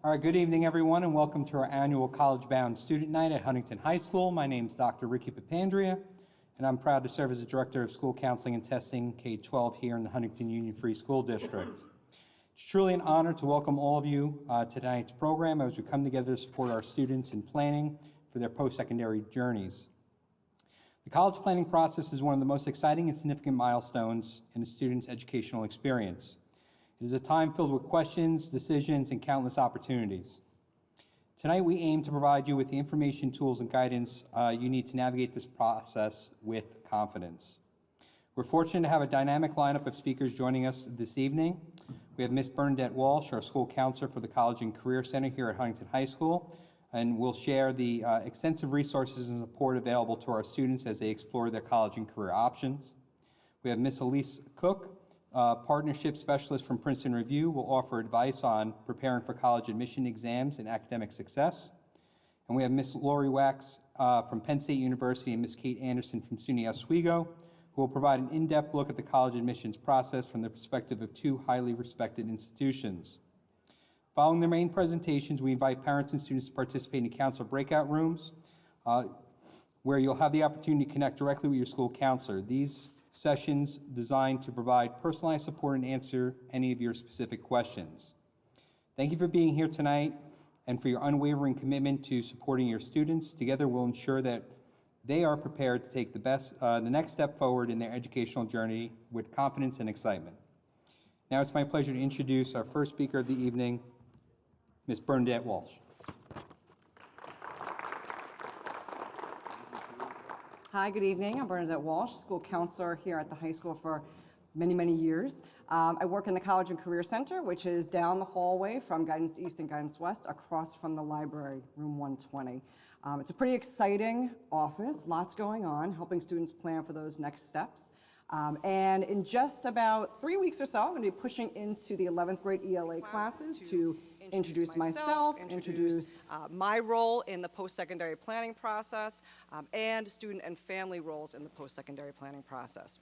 All right, good evening, everyone, and welcome to our annual College Bound Student Night at Huntington High School. My name is Dr. Ricky Papandrea, and I'm proud to serve as the Director of School Counseling and Testing K-12 here in the Huntington Union Free School District. It's truly an honor to welcome all of you to tonight's program as we come together to support our students in planning for their post-secondary journeys. The college planning process is one of the most exciting and significant milestones in a student's educational experience. It is a time filled with questions, decisions, and countless opportunities. Tonight, we aim to provide you with the information, tools, and guidance you need to navigate this process with confidence. We're fortunate to have a dynamic lineup of speakers joining us this evening. We have Ms. Bernadette Walsh, our school counselor for the College and Career Center here at Huntington High School, and we'll share the extensive resources and support available to our students as they explore their college and career options. We have Ms. Elise Cook, Partnership Specialist from Princeton Review, will offer advice on preparing for college admission exams and academic success. And we have Ms. Lori Wax from Penn State University and Ms. Kate Anderson from SUNY Oswego, who will provide an in-depth look at the college admissions process from the perspective of two highly respected institutions. Following their main presentations, we invite parents and students to participate in counselor breakout rooms where you'll have the opportunity to connect directly with your school counselor. These sessions designed to provide personalized support and answer any of your specific questions. Thank you for being here tonight and for your unwavering commitment to supporting your students. Together, we'll ensure that they are prepared to take the next step forward in their educational journey with confidence and excitement. Now it's my pleasure to introduce our first speaker of the evening, Ms. Bernadette Walsh. Hi, good evening. I'm Bernadette Walsh, school counselor here at the high school for many, many years. I work in the College and Career Center, which is down the hallway from Guidance East and Guidance West, across from the library, room 120. It's a pretty exciting office, lots going on, helping students plan for those next steps. And in just about 3 weeks or so, I'm going to be pushing into the 11th grade ELA classes to introduce myself, introduce my role in the post-secondary planning process, and student and family roles in the post-secondary planning process.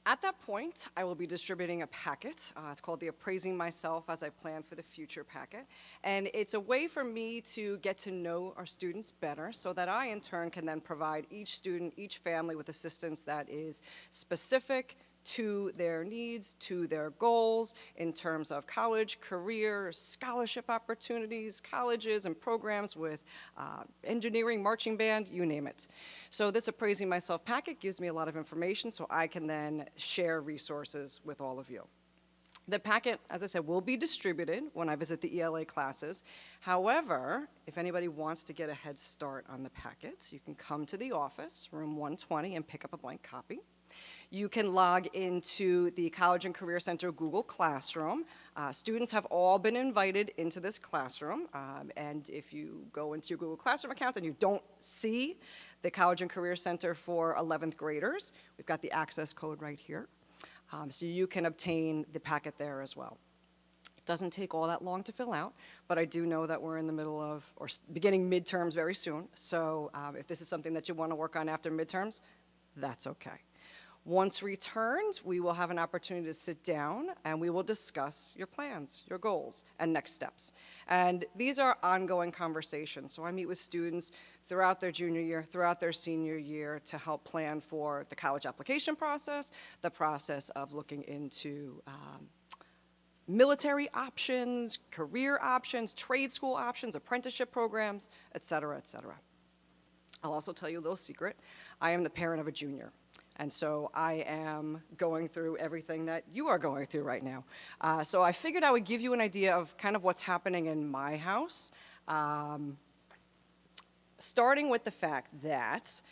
At that point, I will be distributing a packet. It's called the Appraising Myself as I Plan for the Future packet. And it's a way for me to get to know our students better so that I, in turn, can then provide each student, each family with assistance that is specific to their needs, to their goals in terms of college, career, scholarship opportunities, colleges and programs with engineering, marching band, you name it. So this Appraising Myself packet gives me a lot of information so I can then share resources with all of you. The packet, as I said, will be distributed when I visit the ELA classes. However, if anybody wants to get a head start on the packets, you can come to the office, room 120, and pick up a blank copy. You can log into the College and Career Center Google Classroom. Students have all been invited into this classroom, and if you go into your Google Classroom account and you don't see the College and Career Center for 11th graders, we've got the access code right here, so you can obtain the packet there as well. It doesn't take all that long to fill out, but I do know that we're in the middle of, or beginning midterms very soon, so if this is something that you want to work on after midterms, that's okay. Once returned, we will have an opportunity to sit down and we will discuss your plans, your goals, and next steps. And these are ongoing conversations. So I meet with students throughout their junior year, throughout their senior year to help plan for the college application process, the process of looking into military options, career options, trade school options, apprenticeship programs, et cetera, et cetera. I'll also tell you a little secret. I am the parent of a junior. And so I am going through everything that you are going through right now. So I figured I would give you an idea of kind of what's happening in my house, starting with the fact that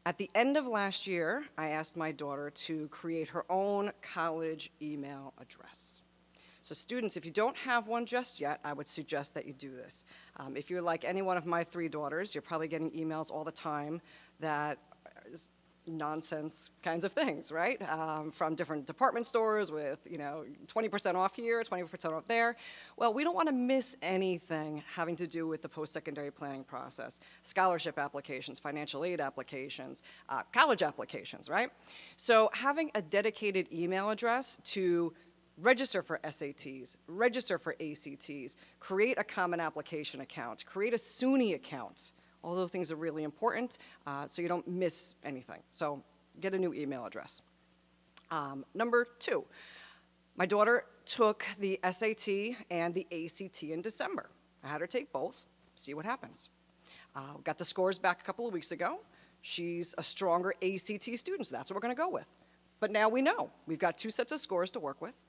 at the end of last year, I asked my daughter to create her own college email address. So students, if you don't have one just yet, I would suggest that you do this. If you're like any one of my 3 daughters, you're probably getting emails all the time that is nonsense kinds of things, right? From different department stores with, 20% off here, 20% off there. Well, we don't want to miss anything having to do with the post-secondary planning process. Scholarship applications, financial aid applications, college applications, right? So having a dedicated email address to register for SATs, register for ACTs, create a common application account, create a SUNY account. All those things are really important so you don't miss anything. So get a new email address. Number 2, my daughter took the SAT and the ACT in December. I had her take both, see what happens. Got the scores back a couple of weeks ago. She's a stronger ACT student, so that's what we're going to go with. But now we know. We've got 2 sets of scores to work with.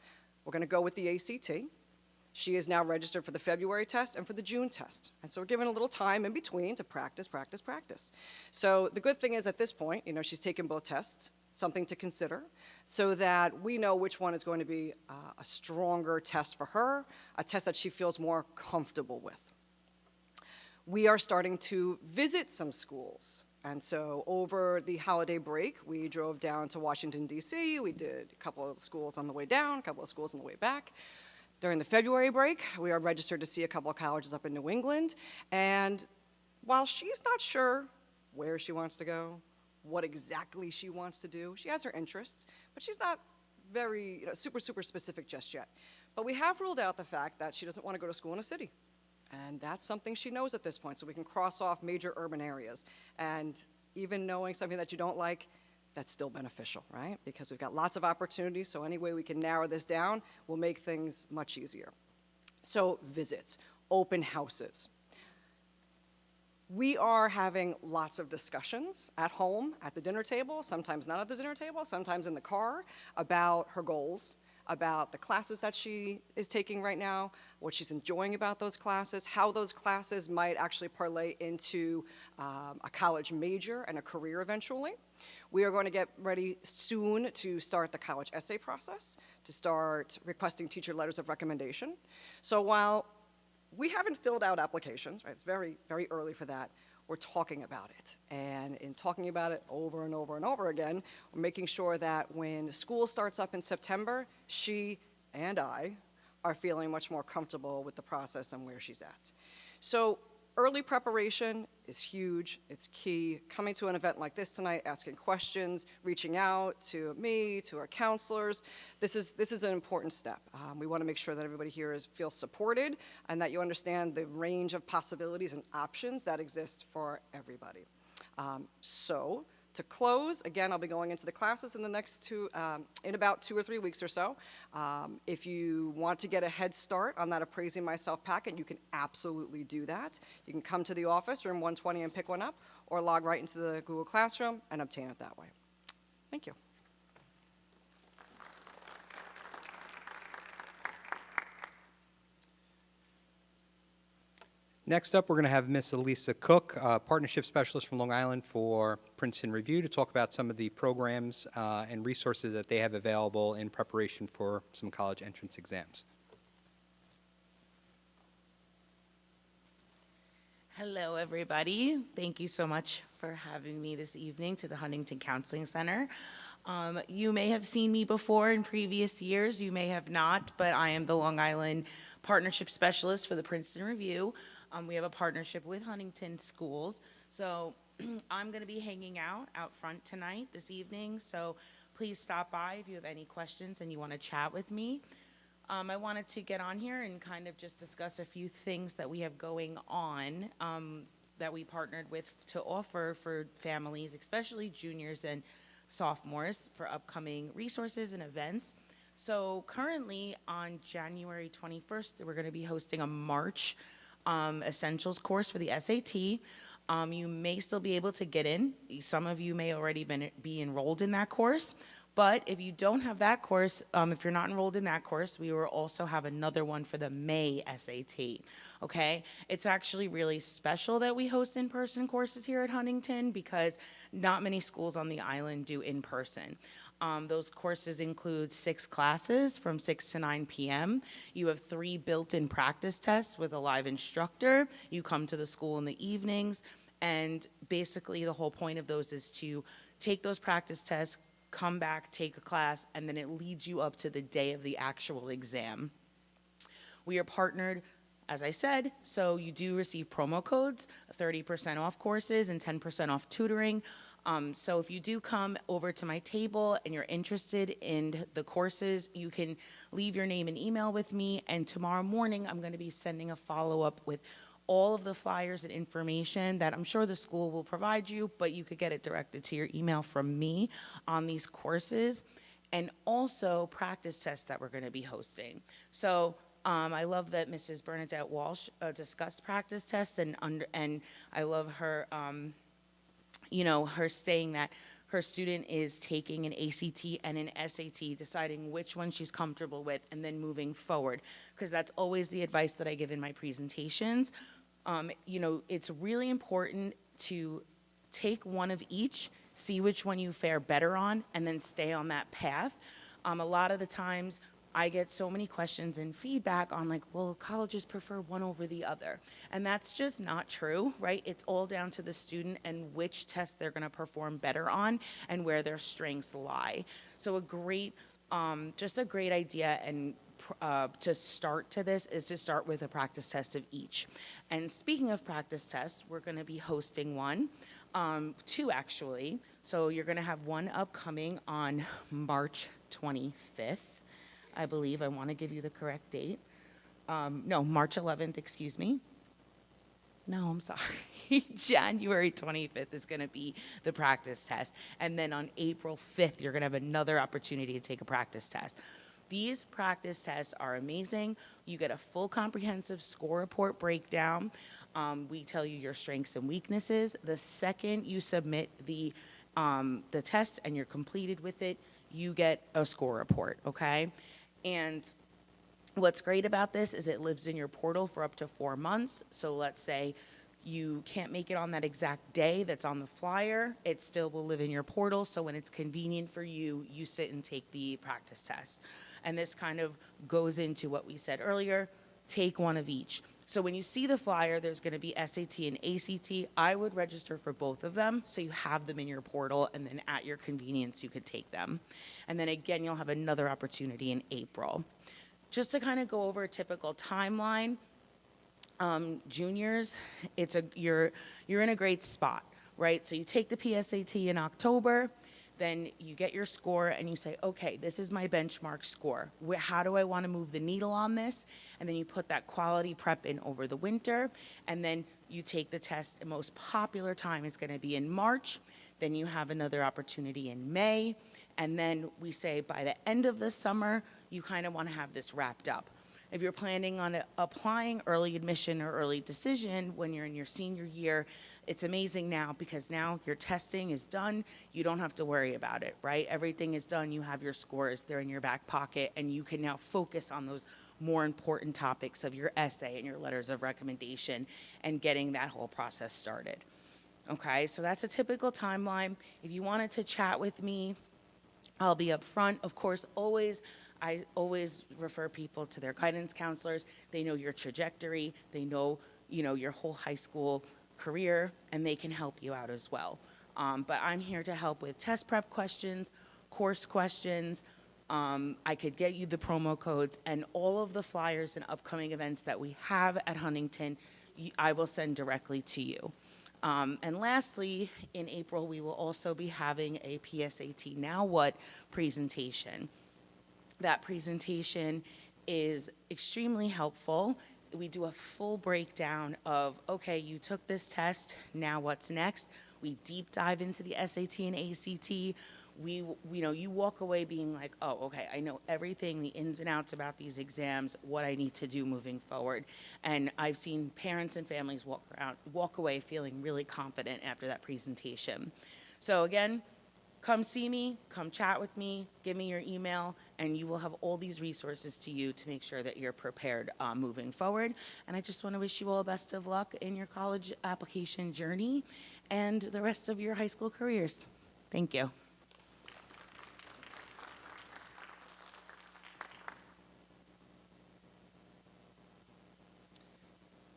We're going to go with the ACT. She is now registered for the February test and for the June test. And so we're given a little time in between to practice, practice, practice. So the good thing is at this point, she's taken both tests, something to consider, so that we know which one is going to be a stronger test for her, a test that she feels more comfortable with. We are starting to visit some schools. And so over the holiday break, we drove down to Washington, D.C. We did a couple of schools on the way down, a couple of schools on the way back. During the February break, we are registered to see a couple of colleges up in New England. And while she's not sure where she wants to go, what exactly she wants to do, she has her interests, but she's not very super specific just yet. But we have ruled out the fact that she doesn't want to go to school in a city. And that's something she knows at this point, so we can cross off major urban areas. And even knowing something that you don't like, that's still beneficial, right? Because we've got lots of opportunities, so any way we can narrow this down will make things much easier. So visits, open houses. We are having lots of discussions at home, at the dinner table, sometimes not at the dinner table, sometimes in the car, about her goals, about the classes that she is taking right now, what she's enjoying about those classes, how those classes might actually parlay into a college major and a career eventually. We are going to get ready soon to start the college essay process, to start requesting teacher letters of recommendation. So while we haven't filled out applications, right, it's very, very early for that, we're talking about it. And in talking about it over and over and over again, we're making sure that when school starts up in September, she and I are feeling much more comfortable with the process and where she's at. So early preparation is huge, it's key. Coming to an event like this tonight, asking questions, reaching out to me, to our counselors, this is an important step. We want to make sure that everybody here feels supported and that you understand the range of possibilities and options that exist for everybody. So to close, again, I'll be going into the classes in the next in about 2 or 3 weeks or so. If you want to get a head start on that Appraising Myself packet, you can absolutely do that. You can come to the office, room 120, and pick one up, or log right into the Google Classroom and obtain it that way. Thank you. Next up, we're going to have Miss Elisa Cook, Partnership Specialist from Long Island for Princeton Review, to talk about some of the programs and resources that they have available in preparation for some college entrance exams. Hello, everybody. Thank you so much for having me this evening to the Huntington Counseling Center. You may have seen me before in previous years. You may have not, but I am the Long Island Partnership Specialist for the Princeton Review. We have a partnership with Huntington Schools. So I'm going to be hanging out front tonight, this evening. So please stop by if you have any questions and you want to chat with me. I wanted to get on here and kind of just discuss a few things that we have going on that we partnered with to offer for families, especially juniors and sophomores, for upcoming resources and events. So currently on January 21st, we're going to be hosting a March Essentials course for the SAT. You may still be able to get in. Some of you may already be enrolled in that course. But if you don't have that course, if you're not enrolled in that course, we will also have another one for the May SAT, okay? It's actually really special that we host in-person courses here at Huntington because not many schools on the island do in-person. Those courses include 6 classes from 6 to 9 p.m. You have 3 built-in practice tests with a live instructor. You come to the school in the evenings, and basically the whole point of those is to take those practice tests, come back, take a class, and then it leads you up to the day of the actual exam. We are partnered, as I said, so you do receive promo codes, 30% off courses and 10% off tutoring. So if you do come over to my table and you're interested in the courses, you can leave your name and email with me, and tomorrow morning I'm going to be sending a follow-up with all of the flyers and information that I'm sure the school will provide you, but you could get it directed to your email from me on these courses, and also practice tests that we're going to be hosting. So I love that Mrs. Bernadette Walsh discussed practice tests, and I love her, her saying that her student is taking an ACT and an SAT, deciding which one she's comfortable with, and then moving forward, because that's always the advice that I give in my presentations. It's really important to take one of each, see which one you fare better on, and then stay on that path. A lot of the times, I get so many questions and feedback on like, well, colleges prefer one over the other. And that's just not true, right? It's all down to the student and which test they're gonna perform better on and where their strengths lie. So just a great idea and to start to this is to start with a practice test of each. And speaking of practice tests, we're gonna be hosting two actually. So you're gonna have one upcoming on March 25th. I believe. I want to give you the correct date. No, March 11th, excuse me. No, I'm sorry. January 25th is going to be the practice test. And then on April 5th, you're going to have another opportunity to take a practice test. These practice tests are amazing. You get a full comprehensive score report breakdown. We tell you your strengths and weaknesses. The second you submit the test and you're completed with it, you get a score report, okay? And what's great about this is it lives in your portal for up to 4 months. So let's say you can't make it on that exact day that's on the flyer, it still will live in your portal. So when it's convenient for you, you sit and take the practice test. And this kind of goes into what we said earlier, take one of each. So when you see the flyer, there's going to be SAT and ACT. I would register for both of them so you have them in your portal, and then at your convenience, you could take them. And then again, you'll have another opportunity in April. Just to kind of go over a typical timeline, juniors, you're in a great spot, right? So you take the PSAT in October, then you get your score and you say, okay, this is my benchmark score. How do I want to move the needle on this? And then you put that quality prep in over the winter, and then you take the test. The most popular time is going to be in March. Then you have another opportunity in May. And then we say by the end of the summer, you kind of want to have this wrapped up. If you're planning on applying early admission or early decision when you're in your senior year, it's amazing now because now your testing is done. You don't have to worry about it, right? Everything is done. You have your scores. They're in your back pocket, and you can now focus on those more important topics of your essay and your letters of recommendation and getting that whole process started. Okay, so that's a typical timeline. If you wanted to chat with me, I'll be up front. Of course, I always refer people to their guidance counselors. They know your trajectory. They know, your whole high school career, and they can help you out as well. But I'm here to help with test prep questions, course questions. I could get you the promo codes and all of the flyers and upcoming events that we have at Huntington, I will send directly to you. And lastly, in April, we will also be having a PSAT Now What presentation. That presentation is extremely helpful. We do a full breakdown of, okay, you took this test, now what's next? We deep dive into the SAT and ACT. You walk away being like, oh, okay, I know everything, the ins and outs about these exams, what I need to do moving forward. And I've seen parents and families walk away feeling really confident after that presentation. So again, come see me, come chat with me, give me your email, and you will have all these resources to you to make sure that you're prepared moving forward. And I just want to wish you all best of luck in your college application journey and the rest of your high school careers. Thank you.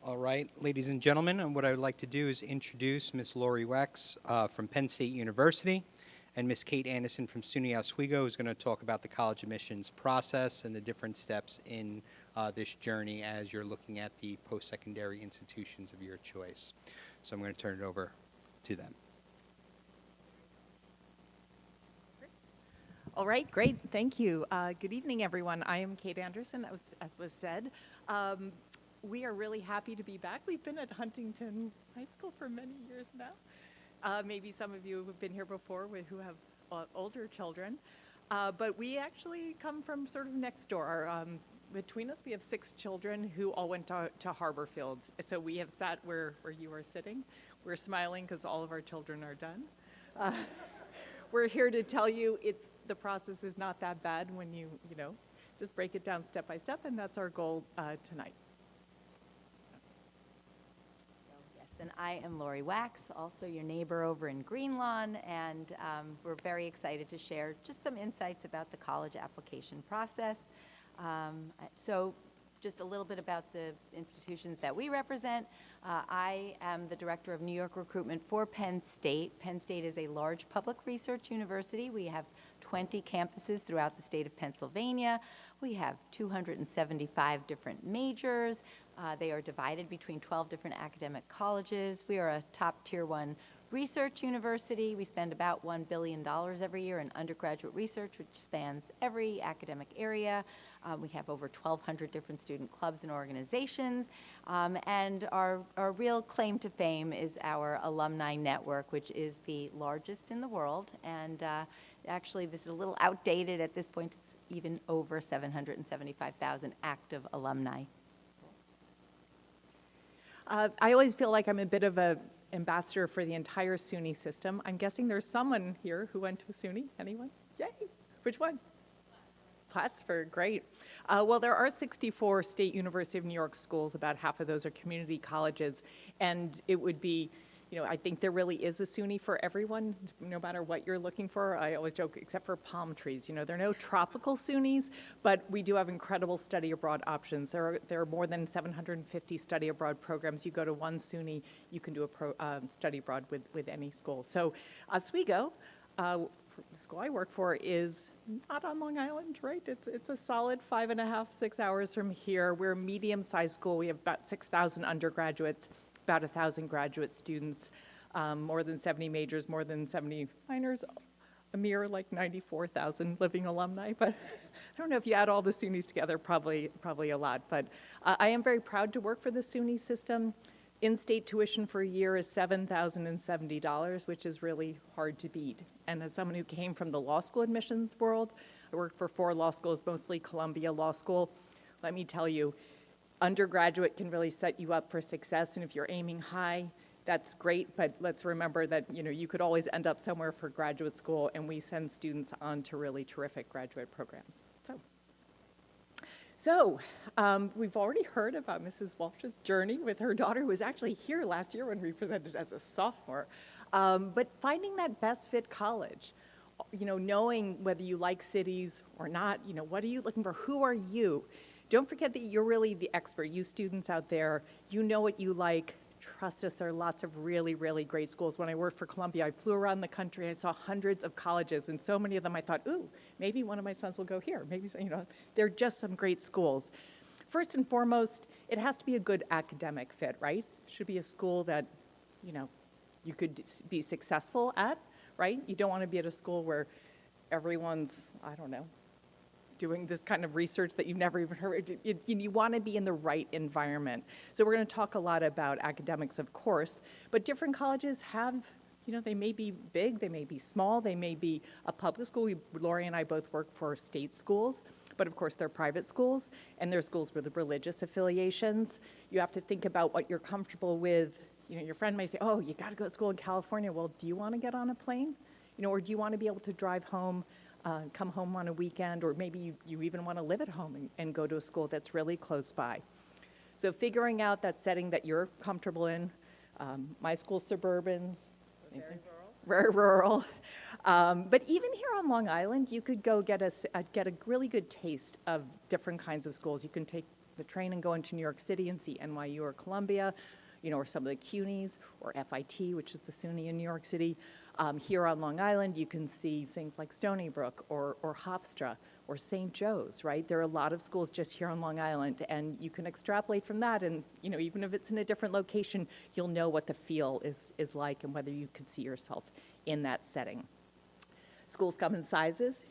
All right, ladies and gentlemen, and what I would like to do is introduce Ms. Lori Wex from Penn State University and Ms. Kate Anderson from SUNY Oswego, who's going to talk about the college admissions process and the different steps in this journey as you're looking at the post-secondary institutions of your choice. So I'm going to turn it over to them. All right, great, thank you. Good evening, everyone. I am Kate Anderson, as was said. We are really happy to be back. We've been at Huntington High School for many years now. Maybe some of you have been here before who have older children. But we actually come from sort of next door. Between us, we have 6 children who all went to Harbor Fields. So we have sat where you are sitting. We're smiling because all of our children are done. We're here to tell you the process is not that bad when you just break it down step by step, and that's our goal tonight. Yes, and I am Lori Wax, also your neighbor over in Green Lawn, and we're very excited to share just some insights about the college application process. So just a little bit about the institutions that we represent. I am the director of New York recruitment for Penn State. Penn State is a large public research university. We have 20 campuses throughout the state of Pennsylvania. We have 275 different majors. They are divided between 12 different academic colleges. We are a top tier 1 research university. We spend about $1 billion every year in undergraduate research, which spans every academic area. We have over 1,200 different student clubs and organizations. And our real claim to fame is our alumni network, which is the largest in the world. And actually, this is a little outdated at this point. It's even over 775,000 active alumni. I always feel like I'm a bit of an ambassador for the entire SUNY system. I'm guessing there's someone here who went to SUNY. Anyone? Yay! Which one? Plattsburgh, great. Well, there are 64 State University of New York schools. About half of those are community colleges. And it would be, I think there really is a SUNY for everyone, no matter what you're looking for. I always joke, except for palm trees. There are no tropical SUNYs, but we do have incredible study abroad options. There are more than 750 study abroad programs. You go to one SUNY, you can do a study abroad with any school. So Oswego, the school I work for, is not on Long Island, right? It's a solid 5.5, 6 hours from here. We're a medium-sized school. We have about 6,000 undergraduates, about 1,000 graduate students, more than 70 majors, more than 70 minors, a mere like 94,000 living alumni. But I don't know if you add all the SUNYs together, probably a lot. But I am very proud to work for the SUNY system. In-state tuition for a year is $7,070, which is really hard to beat. And as someone who came from the law school admissions world, I worked for 4 law schools, mostly Columbia Law School. Let me tell you, undergraduate can really set you up for success, and if you're aiming high, that's great, but let's remember that you could always end up somewhere for graduate school, and we send students on to really terrific graduate programs. So we've already heard about Mrs. Walsh's journey with her daughter, who was actually here last year when we presented as a sophomore. But finding that best fit college, knowing whether you like cities or not, what are you looking for? Who are you? Don't forget that you're really the expert. You students out there, you know what you like. Trust us, there are lots of really, really great schools. When I worked for Columbia, I flew around the country. I saw hundreds of colleges, and so many of them I thought, ooh, maybe one of my sons will go here. Maybe, they're just some great schools. First and foremost, it has to be a good academic fit, right? It should be a school that, you could be successful at, right? You don't want to be at a school where everyone's, doing this kind of research that you've never even heard. You want to be in the right environment. So we're going to talk a lot about academics, of course, but different colleges have, they may be big, they may be small, they may be a public school. Lori and I both work for state schools, but of course they're private schools, and they're schools with religious affiliations. You have to think about what you're comfortable with. Your friend may say, oh, you got to go to school in California. Well, do you want to get on a plane? Or do you want to be able to drive home, come home on a weekend, or maybe you even want to live at home and go to a school that's really close by. So figuring out that setting that you're comfortable in. My school's suburban. Very rural. But even here on Long Island, you could go get a really good taste of different kinds of schools. You can take the train and go into New York City and see NYU or Columbia, or some of the CUNYs, or FIT, which is the SUNY in New York City. Here on Long Island, you can see things like Stony Brook or Hofstra or St. Joe's, right? There are a lot of schools just here on Long Island, and you can extrapolate from that, and even if it's in a different location, you'll know what the feel is like and whether you could see yourself in that setting. Schools come in sizes,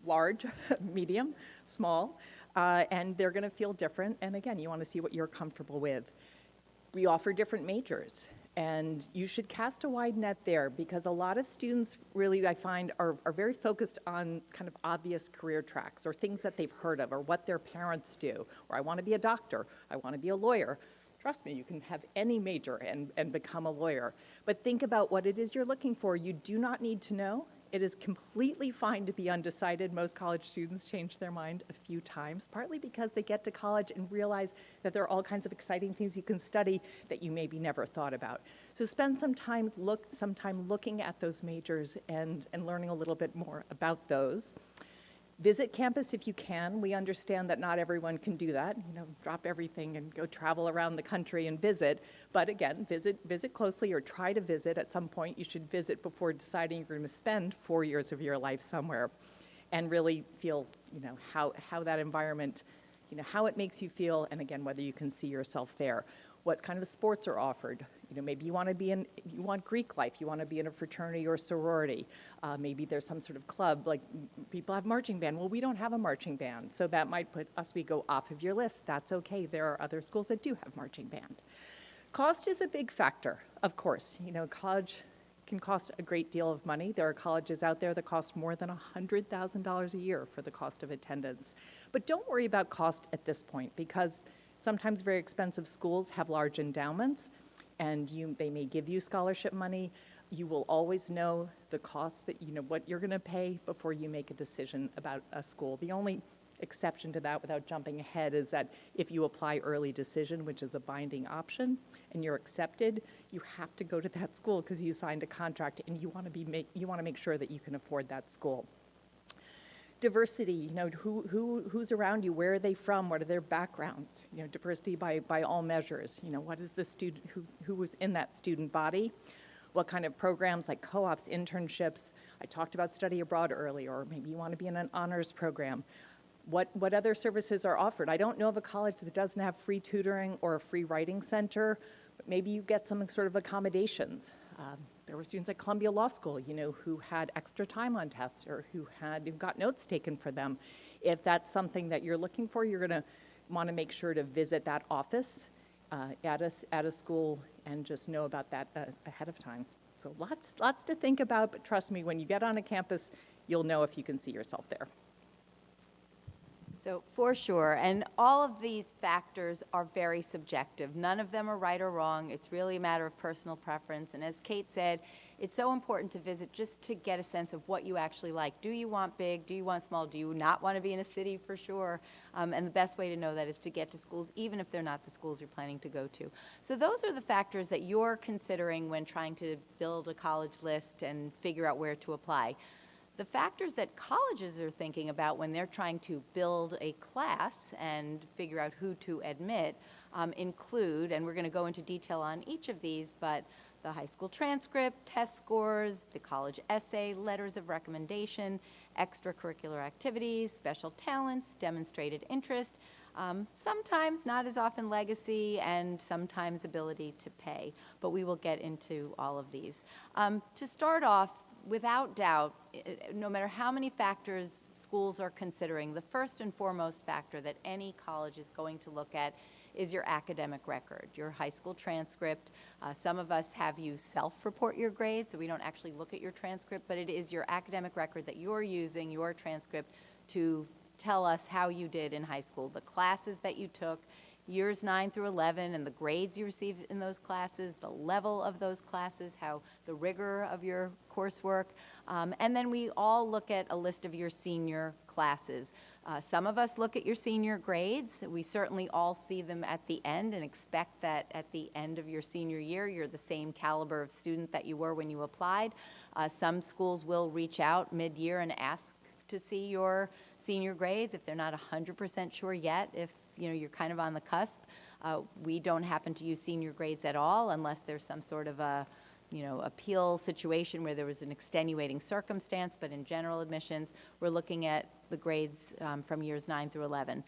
large, medium, small, and they're going to feel different. And again, you want to see what you're comfortable with. We offer different majors, and you should cast a wide net there because a lot of students really, I find, are very focused on kind of obvious career tracks or things that they've heard of or what their parents do, or I want to be a doctor, I want to be a lawyer. Trust me, you can have any major and become a lawyer. But think about what it is you're looking for. You do not need to know. It is completely fine to be undecided. Most college students change their mind a few times, partly because they get to college and realize that there are all kinds of exciting things you can study that you maybe never thought about. So spend some time looking at those majors and learning a little bit more about those. Visit campus if you can. We understand that not everyone can do that, drop everything and go travel around the country and visit. But again, visit closely or try to visit. At some point, you should visit before deciding you're going to spend 4 years of your life somewhere and really feel, how that environment, how it makes you feel, and again, whether you can see yourself there. What kind of sports are offered? Maybe you want Greek life, you want to be in a fraternity or sorority. Maybe there's some sort of club, like people have marching band. Well, we don't have a marching band, so that might put us, we go off of your list. That's okay, there are other schools that do have marching band. Cost is a big factor, of course. College can cost a great deal of money. There are colleges out there that cost more than $100,000 a year for the cost of attendance. But don't worry about cost at this point, because sometimes very expensive schools have large endowments, and they may give you scholarship money. You will always know the costs that what you're going to pay before you make a decision about a school. The only exception to that, without jumping ahead, is that if you apply early decision, which is a binding option, and you're accepted, you have to go to that school because you signed a contract, and you want to make sure that you can afford that school. Diversity, who's around you, where are they from, what are their backgrounds? Diversity by all measures. What is the student, who was in that student body? What kind of programs like co-ops, internships? I talked about study abroad earlier, or maybe you want to be in an honors program. What other services are offered? I don't know of a college that doesn't have free tutoring or a free writing center, but maybe you get some sort of accommodations. There were students at Columbia Law School, who had extra time on tests or who got notes taken for them. If that's something that you're looking for, you're going to want to make sure to visit that office at a school and just know about that ahead of time. So lots to think about, but trust me, when you get on a campus, you'll know if you can see yourself there. So for sure, and all of these factors are very subjective. None of them are right or wrong. It's really a matter of personal preference. And as Kate said, it's so important to visit just to get a sense of what you actually like. Do you want big? Do you want small? Do you not want to be in a city for sure? And the best way to know that is to get to schools, even if they're not the schools you're planning to go to. So those are the factors that you're considering when trying to build a college list and figure out where to apply. The factors that colleges are thinking about when they're trying to build a class and figure out who to admit include, and we're going to go into detail on each of these, but the high school transcript, test scores, the college essay, letters of recommendation, extracurricular activities, special talents, demonstrated interest, sometimes not as often legacy, and sometimes ability to pay. But we will get into all of these. To start off, without doubt, no matter how many factors schools are considering, the first and foremost factor that any college is going to look at is your academic record, your high school transcript. Some of us have you self-report your grades, so we don't actually look at your transcript, but it is your academic record that you're using, your transcript, to tell us how you did in high school, the classes that you took, years 9 through 11, and the grades you received in those classes, the level of those classes, how the rigor of your coursework, and then we all look at a list of your senior classes. Some of us look at your senior grades. We certainly all see them at the end and expect that at the end of your senior year, you're the same caliber of student that you were when you applied. Some schools will reach out mid-year and ask to see your senior grades if they're not 100% sure yet, if you're kind of on the cusp. We don't happen to use senior grades at all unless there's some sort of a appeal situation where there was an extenuating circumstance, but in general admissions, we're looking at the grades from years 9 through 11.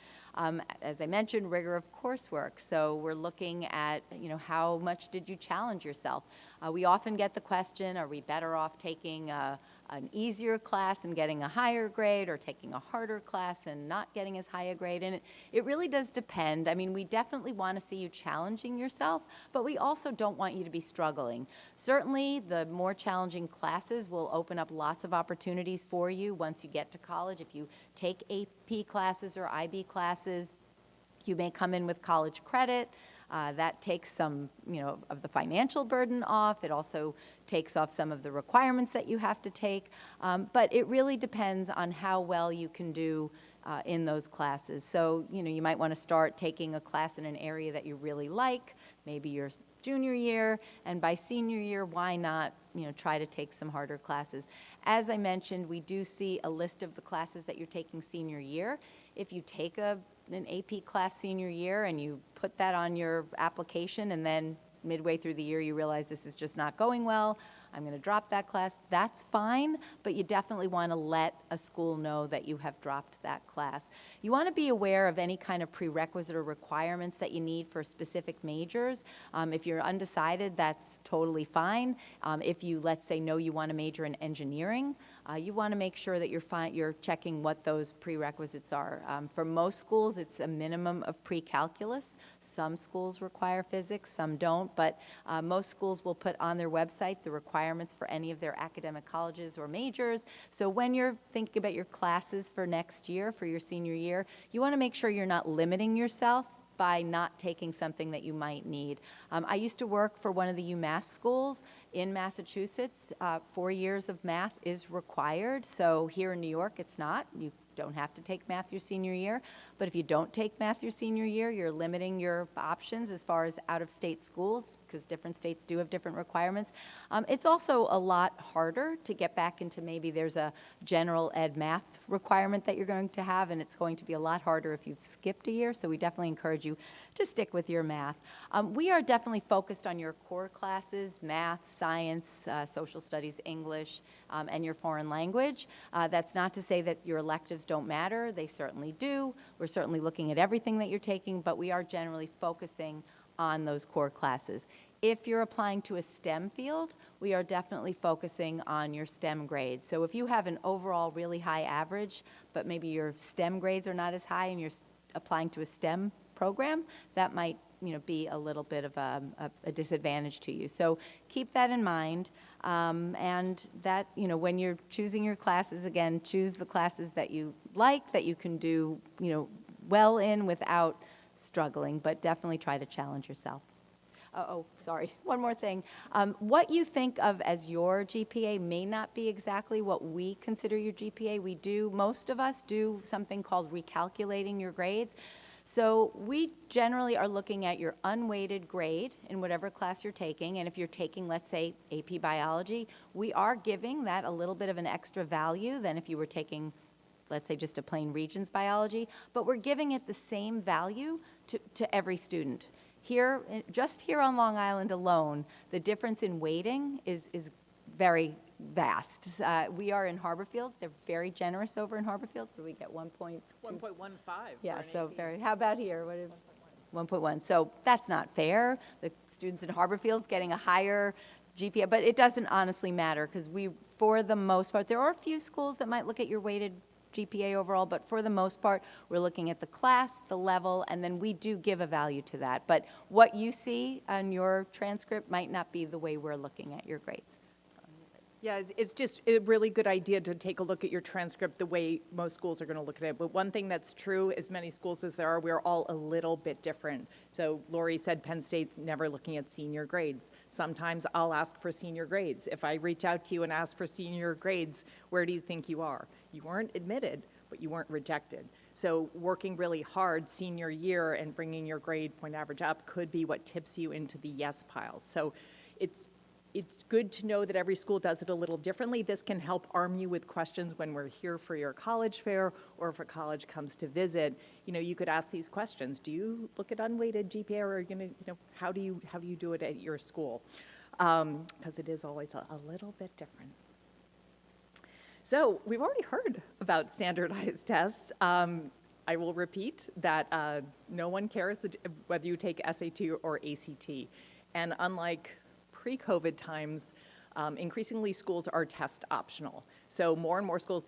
As I mentioned, rigor of coursework. So we're looking at, how much did you challenge yourself? We often get the question, are we better off taking a an easier class and getting a higher grade, or taking a harder class and not getting as high a grade. And it really does depend. I mean, we definitely want to see you challenging yourself, but we also don't want you to be struggling. Certainly, the more challenging classes will open up lots of opportunities for you once you get to college. If you take AP classes or IB classes, you may come in with college credit. That takes some, of the financial burden off. It also takes off some of the requirements that you have to take. But it really depends on how well you can do in those classes. So, you might want to start taking a class in an area that you really like, maybe your junior year, and by senior year, why not, try to take some harder classes. As I mentioned, we do see a list of the classes that you're taking senior year. If you take an AP class senior year and you put that on your application, and then midway through the year you realize this is just not going well, I'm going to drop that class, that's fine, but you definitely want to let a school know that you have dropped that class. You want to be aware of any kind of prerequisite or requirements that you need for specific majors. If you're undecided, that's totally fine. If you, let's say, know you want to major in engineering, you want to make sure that you're checking what those prerequisites are. For most schools, it's a minimum of pre-calculus. Some schools require physics, some don't, but most schools will put on their website the requirements for any of their academic colleges or majors. So when you're thinking about your classes for next year, for your senior year, you want to make sure you're not limiting yourself by not taking something that you might need. I used to work for one of the UMass schools in Massachusetts. 4 years of math is required. So here in New York, it's not. You don't have to take math your senior year. But if you don't take math your senior year, you're limiting your options as far as out-of-state schools, because different states do have different requirements. It's also a lot harder to get back into, maybe there's a general ed math requirement that you're going to have, and it's going to be a lot harder if you've skipped a year. So we definitely encourage you to stick with your math. We are definitely focused on your core classes: math, science, social studies, English, and your foreign language. That's not to say that your electives don't matter. They certainly do. We're certainly looking at everything that you're taking, but we are generally focusing on those core classes. If you're applying to a STEM field, we are definitely focusing on your STEM grades. So if you have an overall really high average, but maybe your STEM grades are not as high and you're applying to a STEM program, that might be a little bit of a disadvantage to you. So keep that in mind. And that, when you're choosing your classes, again, choose the classes that you like, that you can do, well in without struggling, but definitely try to challenge yourself. Sorry, one more thing. What you think of as your GPA may not be exactly what we consider your GPA. Most of us do something called recalculating your grades. So we generally are looking at your unweighted grade in whatever class you're taking. And if you're taking, let's say, AP Biology, we are giving that a little bit of an extra value than if you were taking, let's say, just a plain Regents Biology. But we're giving it the same value to every student. Just here on Long Island alone, the difference in weighting is very vast. We are in Harborfields. They're very generous over in Harborfields, but we get 1.15. Yeah, so very. How about here? What is 1.1? So that's not fair. The students in Harborfields getting a higher GPA, but it doesn't honestly matter, because for the most part, there are a few schools that might look at your weighted GPA overall, but for the most part, we're looking at the class, the level, and then we do give a value to that. But what you see on your transcript might not be the way we're looking at your grades. Yeah, it's just a really good idea to take a look at your transcript the way most schools are going to look at it. But one thing that's true, as many schools as there are, we're all a little bit different. So Lori said Penn State's never looking at senior grades. Sometimes I'll ask for senior grades. If I reach out to you and ask for senior grades, where do you think you are? You weren't admitted, but you weren't rejected. So working really hard senior year and bringing your grade point average up could be what tips you into the yes pile. So it's good to know that every school does it a little differently. This can help arm you with questions when we're here for your college fair, or if a college comes to visit. You could ask these questions. Do you look at unweighted GPA, or are you going to, how do you do it at your school? Because it is always a little bit different. So we've already heard about standardized tests. I will repeat that no one cares whether you take SAT or ACT. And unlike pre-COVID times, Increasingly, schools are test optional. So more and more schools,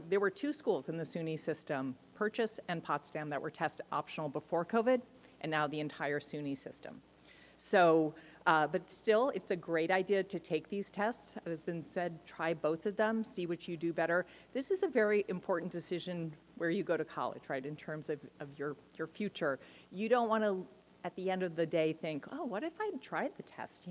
there were 2 schools in the SUNY system, Purchase and Potsdam, that were test optional before COVID, and now the entire SUNY system. So, but still, it's a great idea to take these tests. As has been said, try both of them, see what you do better. This is a very important decision where you go to college, right, in terms of your future. You don't want to, at the end of the day, think, oh, what if I tried the test,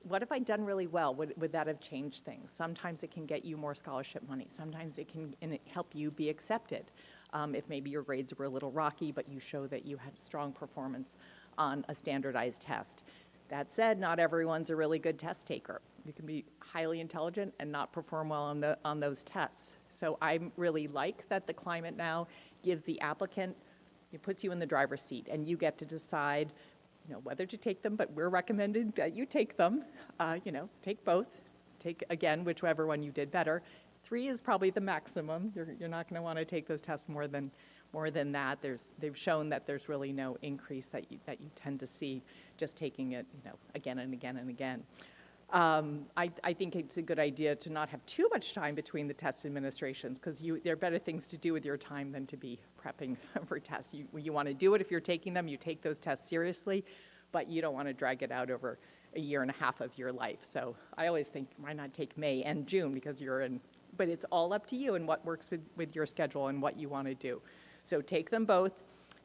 What if I'd done really well? Would that have changed things? Sometimes it can get you more scholarship money. Sometimes it can help you be accepted. If maybe your grades were a little rocky, but you show that you had strong performance on a standardized test. That said, not everyone's a really good test taker. You can be highly intelligent and not perform well on those tests. So I really like that the climate now gives the applicant, it puts you in the driver's seat, and you get to decide whether to take them, but we're recommending that you take them, take both. Take, again, whichever one you did better. 3 is probably the maximum. You're not going to want to take those tests more than that. They've shown that there's really no increase that you tend to see just taking it, again and again and again. I think it's a good idea to not have too much time between the test administrations, because there are better things to do with your time than to be prepping for tests. You want to do it if you're taking them, you take those tests seriously, but you don't want to drag it out over a year and a half of your life. So I always think, why not take May and June, because but it's all up to you and what works with your schedule and what you want to do. So take them both.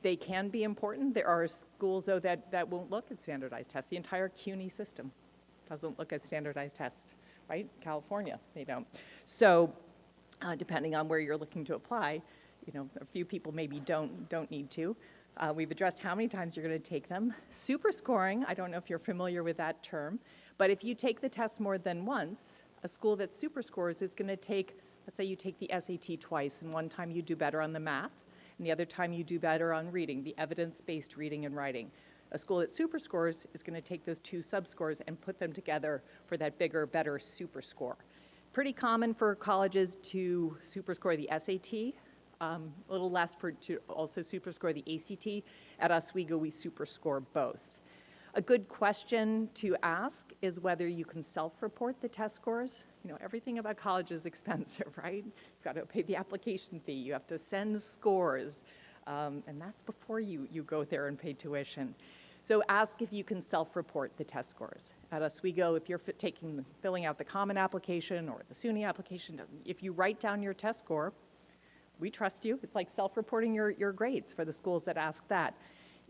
They can be important. There are schools, though, that won't look at standardized tests. The entire CUNY system doesn't look at standardized tests, right? California, they don't. So depending on where you're looking to apply, a few people maybe don't need to. We've addressed how many times you're going to take them. Super scoring, I don't know if you're familiar with that term, but if you take the test more than once, a school that super scores is going to take, let's say you take the SAT twice, and one time you do better on the math, and the other time you do better on reading, the evidence-based reading and writing. A school that super scores is going to take those 2 subscores and put them together for that bigger, better super score. Pretty common for colleges to super score the SAT, a little less to also super score the ACT. At Oswego, we super score both. A good question to ask is whether you can self-report the test scores. Everything about college is expensive, right? You've got to pay the application fee, you have to send scores, and that's before you go there and pay tuition. So ask if you can self-report the test scores. At Oswego, if you're filling out the common application or the SUNY application, if you write down your test score, we trust you. It's like self-reporting your grades for the schools that ask that.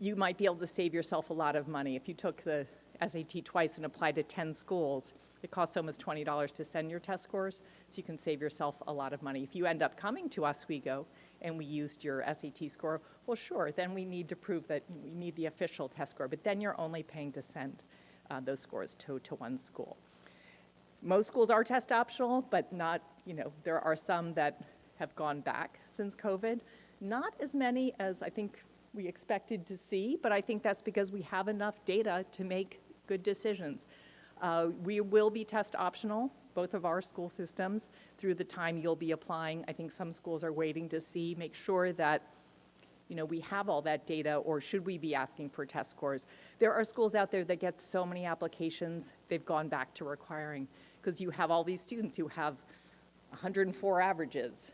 You might be able to save yourself a lot of money. If you took the SAT twice and applied to 10 schools, it costs almost $20 to send your test scores, so you can save yourself a lot of money. If you end up coming to Oswego and we used your SAT score, well, sure, then we need to prove that we need the official test score, but then you're only paying to send those scores to one school. Most schools are test optional, but not, there are some that have gone back since COVID. Not as many as I think we expected to see, but I think that's because we have enough data to make good decisions. We will be test optional, both of our school systems, through the time you'll be applying. I think some schools are waiting to make sure that we have all that data, or should we be asking for test scores? There are schools out there that get so many applications, they've gone back to requiring, because you have all these students who have 104 averages,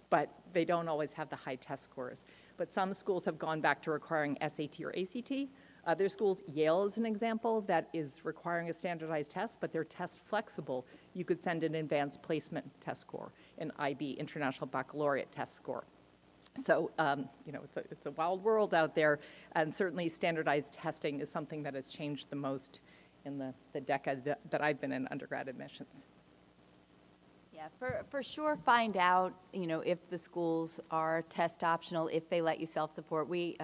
but they don't always have the high test scores. But some schools have gone back to requiring SAT or ACT. Other schools, Yale is an example, that is requiring a standardized test, but they're test flexible. You could send an advanced placement test score, an IB, International Baccalaureate test score. So, it's a wild world out there, and certainly standardized testing is something that has changed the most in the decade that I've been in undergrad admissions. Yeah, for sure, find out, if the schools are test optional, if they let you self-report. We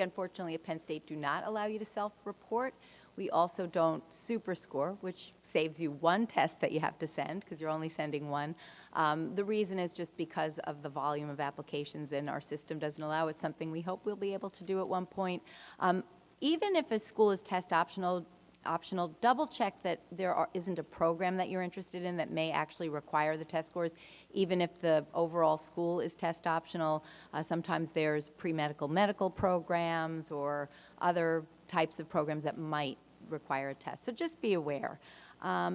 unfortunately at Penn State do not allow you to self-report. We also don't super score, which saves you one test that you have to send because you're only sending one. The reason is just because of the volume of applications, and our system doesn't allow it. Something we hope we'll be able to do at one point. Even if a school is test optional, double check that there isn't a program that you're interested in that may actually require the test scores. Even if the overall school is test optional, sometimes there's pre-medical medical programs or other types of programs that might require a test. So just be aware.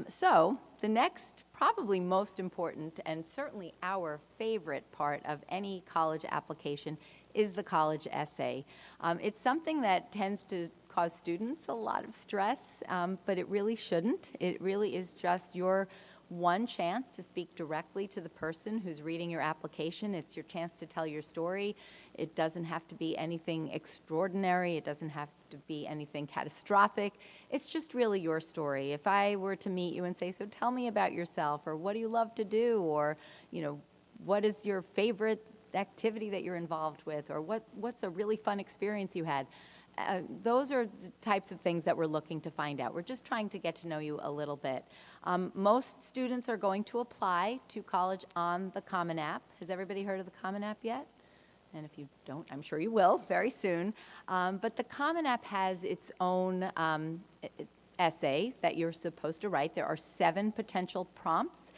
So the next, probably most important, and certainly our favorite part of any college application is the college essay. It's something that tends to cause students a lot of stress, but it really shouldn't. It really is just your one chance to speak directly to the person who's reading your application. It's your chance to tell your story. It doesn't have to be anything extraordinary. It doesn't have to be anything catastrophic. It's just really your story. If I were to meet you and say, so tell me about yourself, or what do you love to do, or, what is your favorite activity that you're involved with, or what's a really fun experience you had? Those are the types of things that we're looking to find out. We're just trying to get to know you a little bit. Most students are going to apply to college on the Common App. Has everybody heard of the Common App yet? And if you don't, I'm sure you will very soon. But the Common App has its own essay that you're supposed to write. There are 7 potential prompts.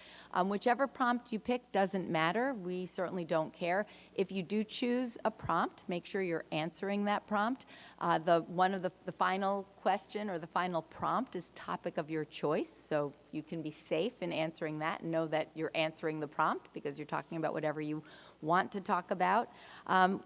Whichever prompt you pick doesn't matter. We certainly don't care. If you do choose a prompt, make sure you're answering that prompt. The final question or the final prompt is topic of your choice, so you can be safe in answering that and know that you're answering the prompt because you're talking about whatever you want to talk about.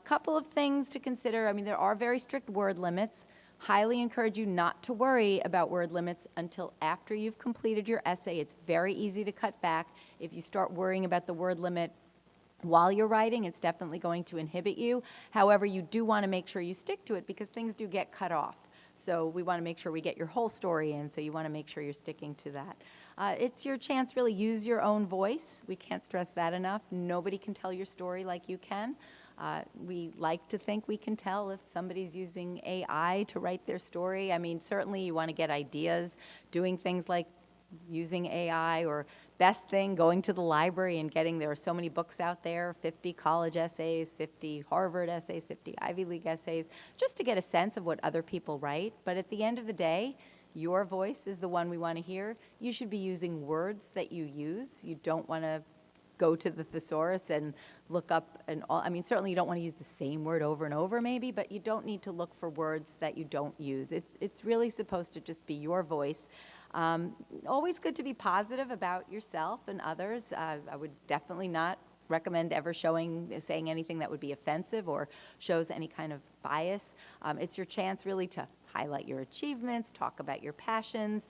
Couple of things to consider. There are very strict word limits. Highly encourage you not to worry about word limits until after you've completed your essay. It's very easy to cut back. If you start worrying about the word limit while you're writing, it's definitely going to inhibit you. However, you do want to make sure you stick to it because things do get cut off. So we want to make sure we get your whole story in, so you want to make sure you're sticking to that. It's your chance, really, use your own voice. We can't stress that enough. Nobody can tell your story like you can. We like to think we can tell if somebody's using AI to write their story. Certainly you want to get ideas, doing things like using AI, or best thing, going to the library and there are so many books out there, 50 college essays, 50 Harvard essays, 50 Ivy League essays, just to get a sense of what other people write. But at the end of the day, your voice is the one we want to hear. You should be using words that you use. You don't want to go to the thesaurus and look up certainly you don't want to use the same word over and over maybe, but you don't need to look for words that you don't use. It's really supposed to just be your voice. Always good to be positive about yourself and others. I would definitely not recommend ever saying anything that would be offensive or shows any kind of bias. It's your chance really to highlight your achievements, talk about your passions.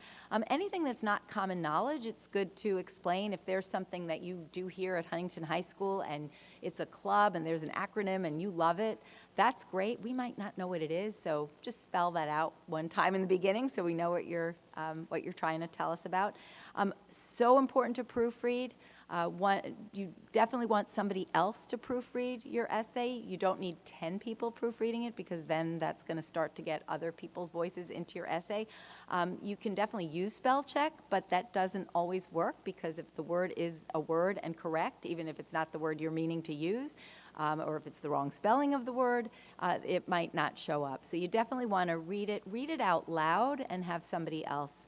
Anything that's not common knowledge, it's good to explain. If there's something that you do here at Huntington High School and it's a club and there's an acronym and you love it, that's great. We might not know what it is, so just spell that out one time in the beginning so we know what you're trying to tell us about. So important to proofread. You definitely want somebody else to proofread your essay. You don't need 10 people proofreading it because then that's going to start to get other people's voices into your essay. You can definitely use spell check, but that doesn't always work because if the word is a word and correct, even if it's not the word you're meaning to use, or if it's the wrong spelling of the word, it might not show up. So you definitely want to read it out loud, and have somebody else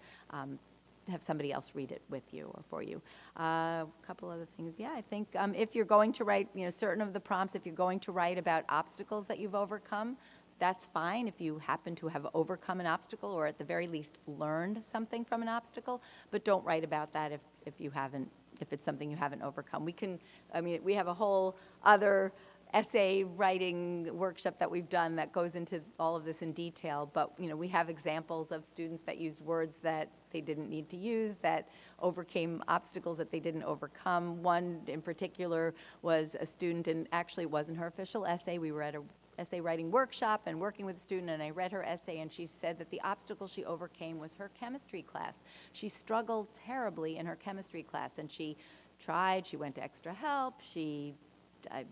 read it with you or for you. A couple other things. Yeah, I think if you're going to write, certain of the prompts, if you're going to write about obstacles that you've overcome, that's fine if you happen to have overcome an obstacle or at the very least learned something from an obstacle, but don't write about that if it's something you haven't overcome. We have a whole other essay writing workshop that we've done that goes into all of this in detail, but we have examples of students that used words that they didn't need to use, that overcame obstacles that they didn't overcome. One in particular was a student, and actually it wasn't her official essay. We were at a essay writing workshop and working with a student, and I read her essay, and she said that the obstacle she overcame was her chemistry class. She struggled terribly in her chemistry class, and she tried, she went to extra help, I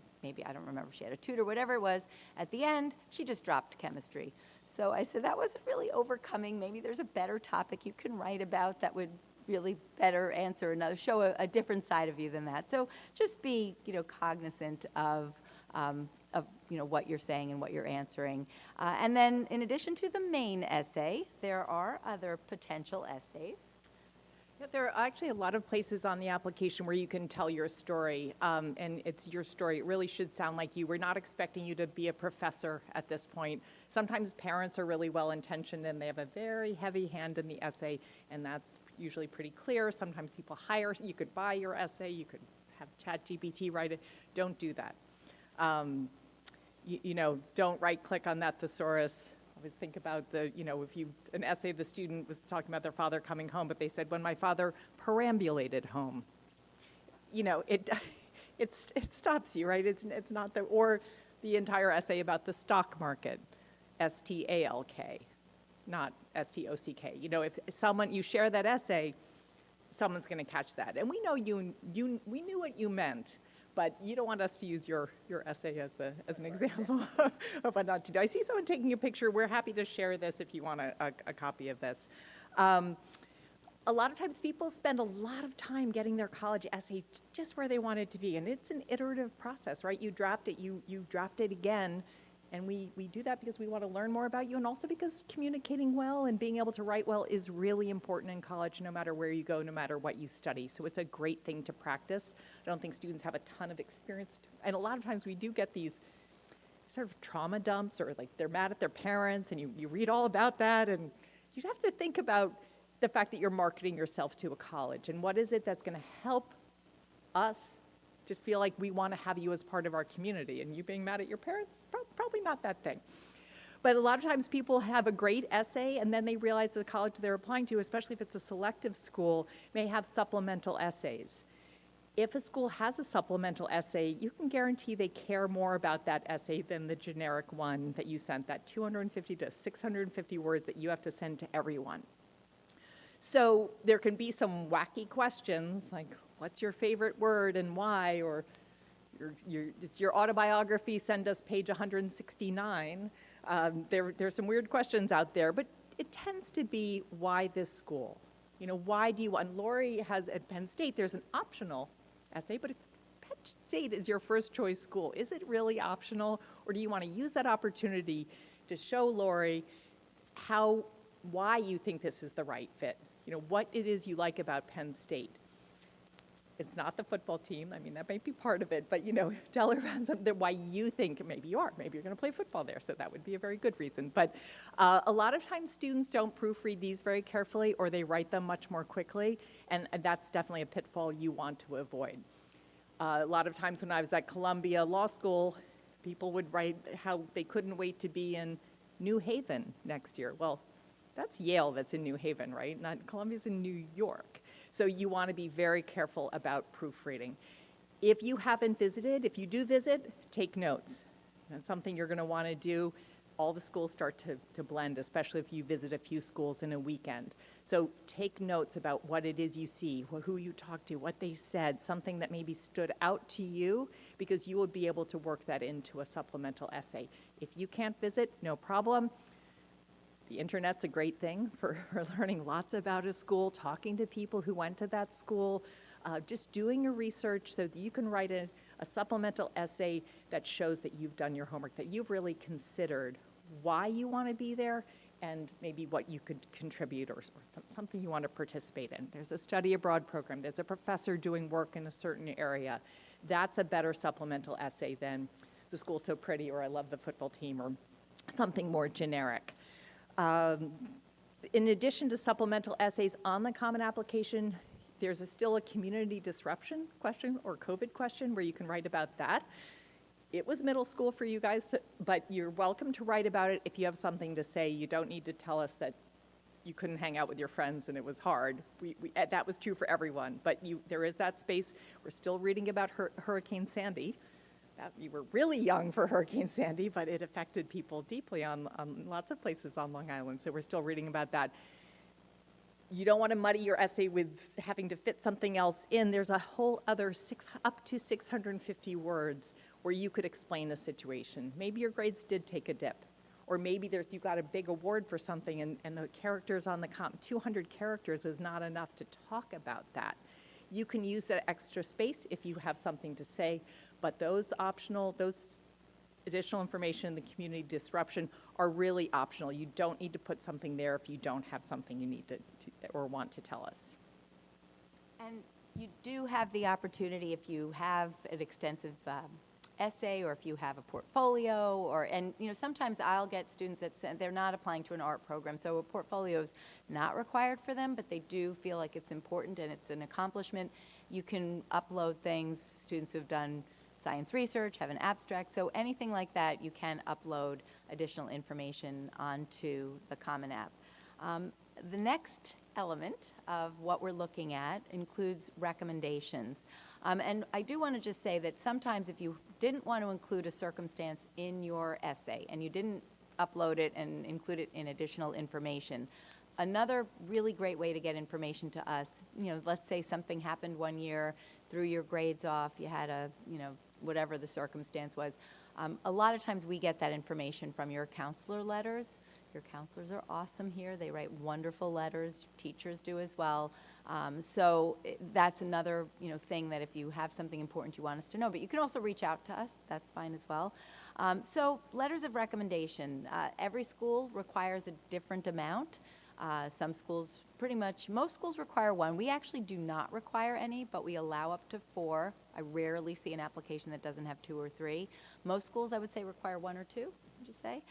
don't remember if she had a tutor, whatever it was. At the end, she just dropped chemistry. So I said, that wasn't really overcoming. Maybe there's a better topic you can write about that would really better answer show a different side of you than that. So just be, cognizant of what you're saying and what you're answering. And then in addition to the main essay, there are other potential essays. Yeah, there are actually a lot of places on the application where you can tell your story, and it's your story. It really should sound like you. We're not expecting you to be a professor at this point. Sometimes parents are really well-intentioned and they have a very heavy hand in the essay, and that's usually pretty clear. Sometimes people hire, you could buy your essay, you could have ChatGPT write it. Don't do that. Don't right-click on that thesaurus. Always think about an essay, the student was talking about their father coming home, but they said, when my father perambulated home. It stops you, right? It's not or the entire essay about the stock market, STALK, not STOCK. If you share that essay, someone's going to catch that. And we know we knew what you meant, but you don't want us to use your essay as an example of what not to do. I see someone taking a picture. We're happy to share this if you want a copy of this. A lot of times people spend a lot of time getting their college essay just where they want it to be, and it's an iterative process, right? You draft it, you draft it again, and we do that because we want to learn more about you, and also because communicating well and being able to write well is really important in college, no matter where you go, no matter what you study. So it's a great thing to practice. I don't think students have a ton of experience, and a lot of times we do get these sort of trauma dumps, or like they're mad at their parents, and you read all about that, and you have to think about the fact that you're marketing yourself to a college, and what is it that's going to help us just feel like we want to have you as part of our community. And you being mad at your parents, probably not that thing. But a lot of times people have a great essay and then they realize that the college they're applying to, especially if it's a selective school, may have supplemental essays. If a school has a supplemental essay, you can guarantee they care more about that essay than the generic one that you sent, that 250 to 650 words that you have to send to everyone. So there can be some wacky questions like, what's your favorite word and why? Or it's your autobiography, send us page 169. There's some weird questions out there, but it tends to be, why this school? Why do you want? Lori has at Penn State, there's an optional essay, but if Penn State is your first choice school, is it really optional? Or do you want to use that opportunity to show Lori why you think this is the right fit? What it is you like about Penn State. It's not the football team. I mean, that might be part of it, but tell her about something why you think maybe you're going to play football there, so that would be a very good reason. But a lot of times students don't proofread these very carefully, or they write them much more quickly, and that's definitely a pitfall you want to avoid. A lot of times when I was at Columbia Law School, people would write how they couldn't wait to be in New Haven next year. Well, that's Yale that's in New Haven, right? Not Columbia's in New York. So you want to be very careful about proofreading. If you haven't visited, if you do visit, take notes. That's something you're going to want to do. All the schools start to blend, especially if you visit a few schools in a weekend. So take notes about what it is you see, who you talked to, what they said, something that maybe stood out to you, because you will be able to work that into a supplemental essay. If you can't visit, no problem. The internet's a great thing for learning lots about a school, talking to people who went to that school, just doing your research so that you can write a supplemental essay that shows that you've done your homework, that you've really considered why you want to be there and maybe what you could contribute or something you want to participate in. There's a study abroad program. There's a professor doing work in a certain area. That's a better supplemental essay than the school's so pretty, or I love the football team, or something more generic. In addition to supplemental essays on the Common Application, there's still a community disruption question or COVID question where you can write about that. It was middle school for you guys, but you're welcome to write about it if you have something to say. You don't need to tell us that you couldn't hang out with your friends and it was hard. That was true for everyone, but there is that space. We're still reading about Hurricane Sandy. You were really young for Hurricane Sandy, but it affected people deeply on lots of places on Long Island, so we're still reading about that. You don't want to muddy your essay with having to fit something else in. There's a whole other up to 650 words where you could explain a situation. Maybe your grades did take a dip, or maybe you got a big award for something and the characters on the 200 characters is not enough to talk about that. You can use that extra space if you have something to say, but those additional information in the community disruption are really optional. You don't need to put something there if you don't have something you need to or want to tell us. And you do have the opportunity, if you have an extensive essay, or if you have a portfolio, and sometimes I'll get students that say they're not applying to an art program, so a portfolio is not required for them, but they do feel like it's important and it's an accomplishment. You can upload things, students who have done science research, have an abstract, so anything like that, you can upload additional information onto the Common App. The next element of what we're looking at includes recommendations. And I do want to just say that sometimes if you didn't want to include a circumstance in your essay and you didn't upload it and include it in additional information, another really great way to get information to us, let's say something happened one year, threw your grades off, you had whatever the circumstance was. A lot of times we get that information from your counselor letters. Your counselors are awesome here. They write wonderful letters. Teachers do as well. So that's another thing that if you have something important you want us to know. But you can also reach out to us. That's fine as well. So letters of recommendation. Every school requires a different amount. Some schools, most schools require one. We actually do not require any, but we allow up to 4. I rarely see an application that doesn't have 2 or 3. Most schools, I would say, require 1 or 2, would you say?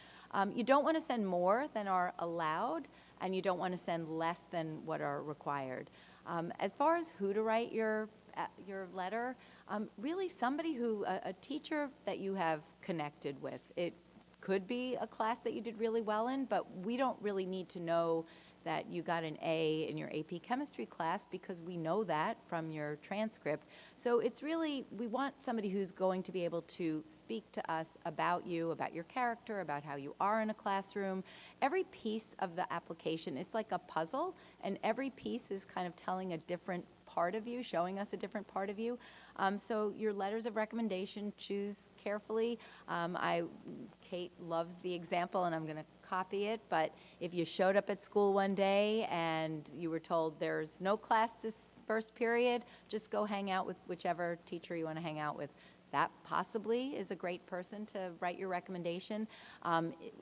You don't want to send more than are allowed, and you don't want to send less than what are required. As far as who to write your letter, really somebody a teacher that you have connected with. It could be a class that you did really well in, but we don't really need to know that you got an A in your AP chemistry class because we know that from your transcript. So it's really, we want somebody who's going to be able to speak to us about you, about your character, about how you are in a classroom. Every piece of the application, it's like a puzzle, and every piece is kind of telling a different part of you, showing us a different part of you. So your letters of recommendation, choose carefully. Kate loves the example, and I'm going to copy it, but if you showed up at school one day and you were told there's no class this first period, just go hang out with whichever teacher you want to hang out with. That possibly is a great person to write your recommendation.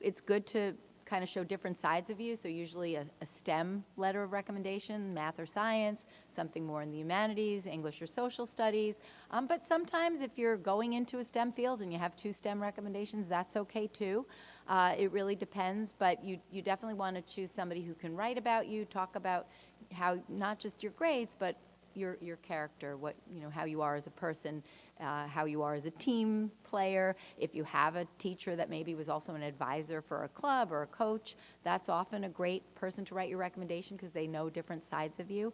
It's good to kind of show different sides of you, so usually a STEM letter of recommendation, math or science, something more in the humanities, English or social studies. But sometimes if you're going into a STEM field and you have 2 STEM recommendations, that's okay too. It really depends, but you definitely want to choose somebody who can write about you, talk about how, not just your grades, but your character, how you are as a person, how you are as a team player. If you have a teacher that maybe was also an advisor for a club or a coach, that's often a great person to write your recommendation because they know different sides of you.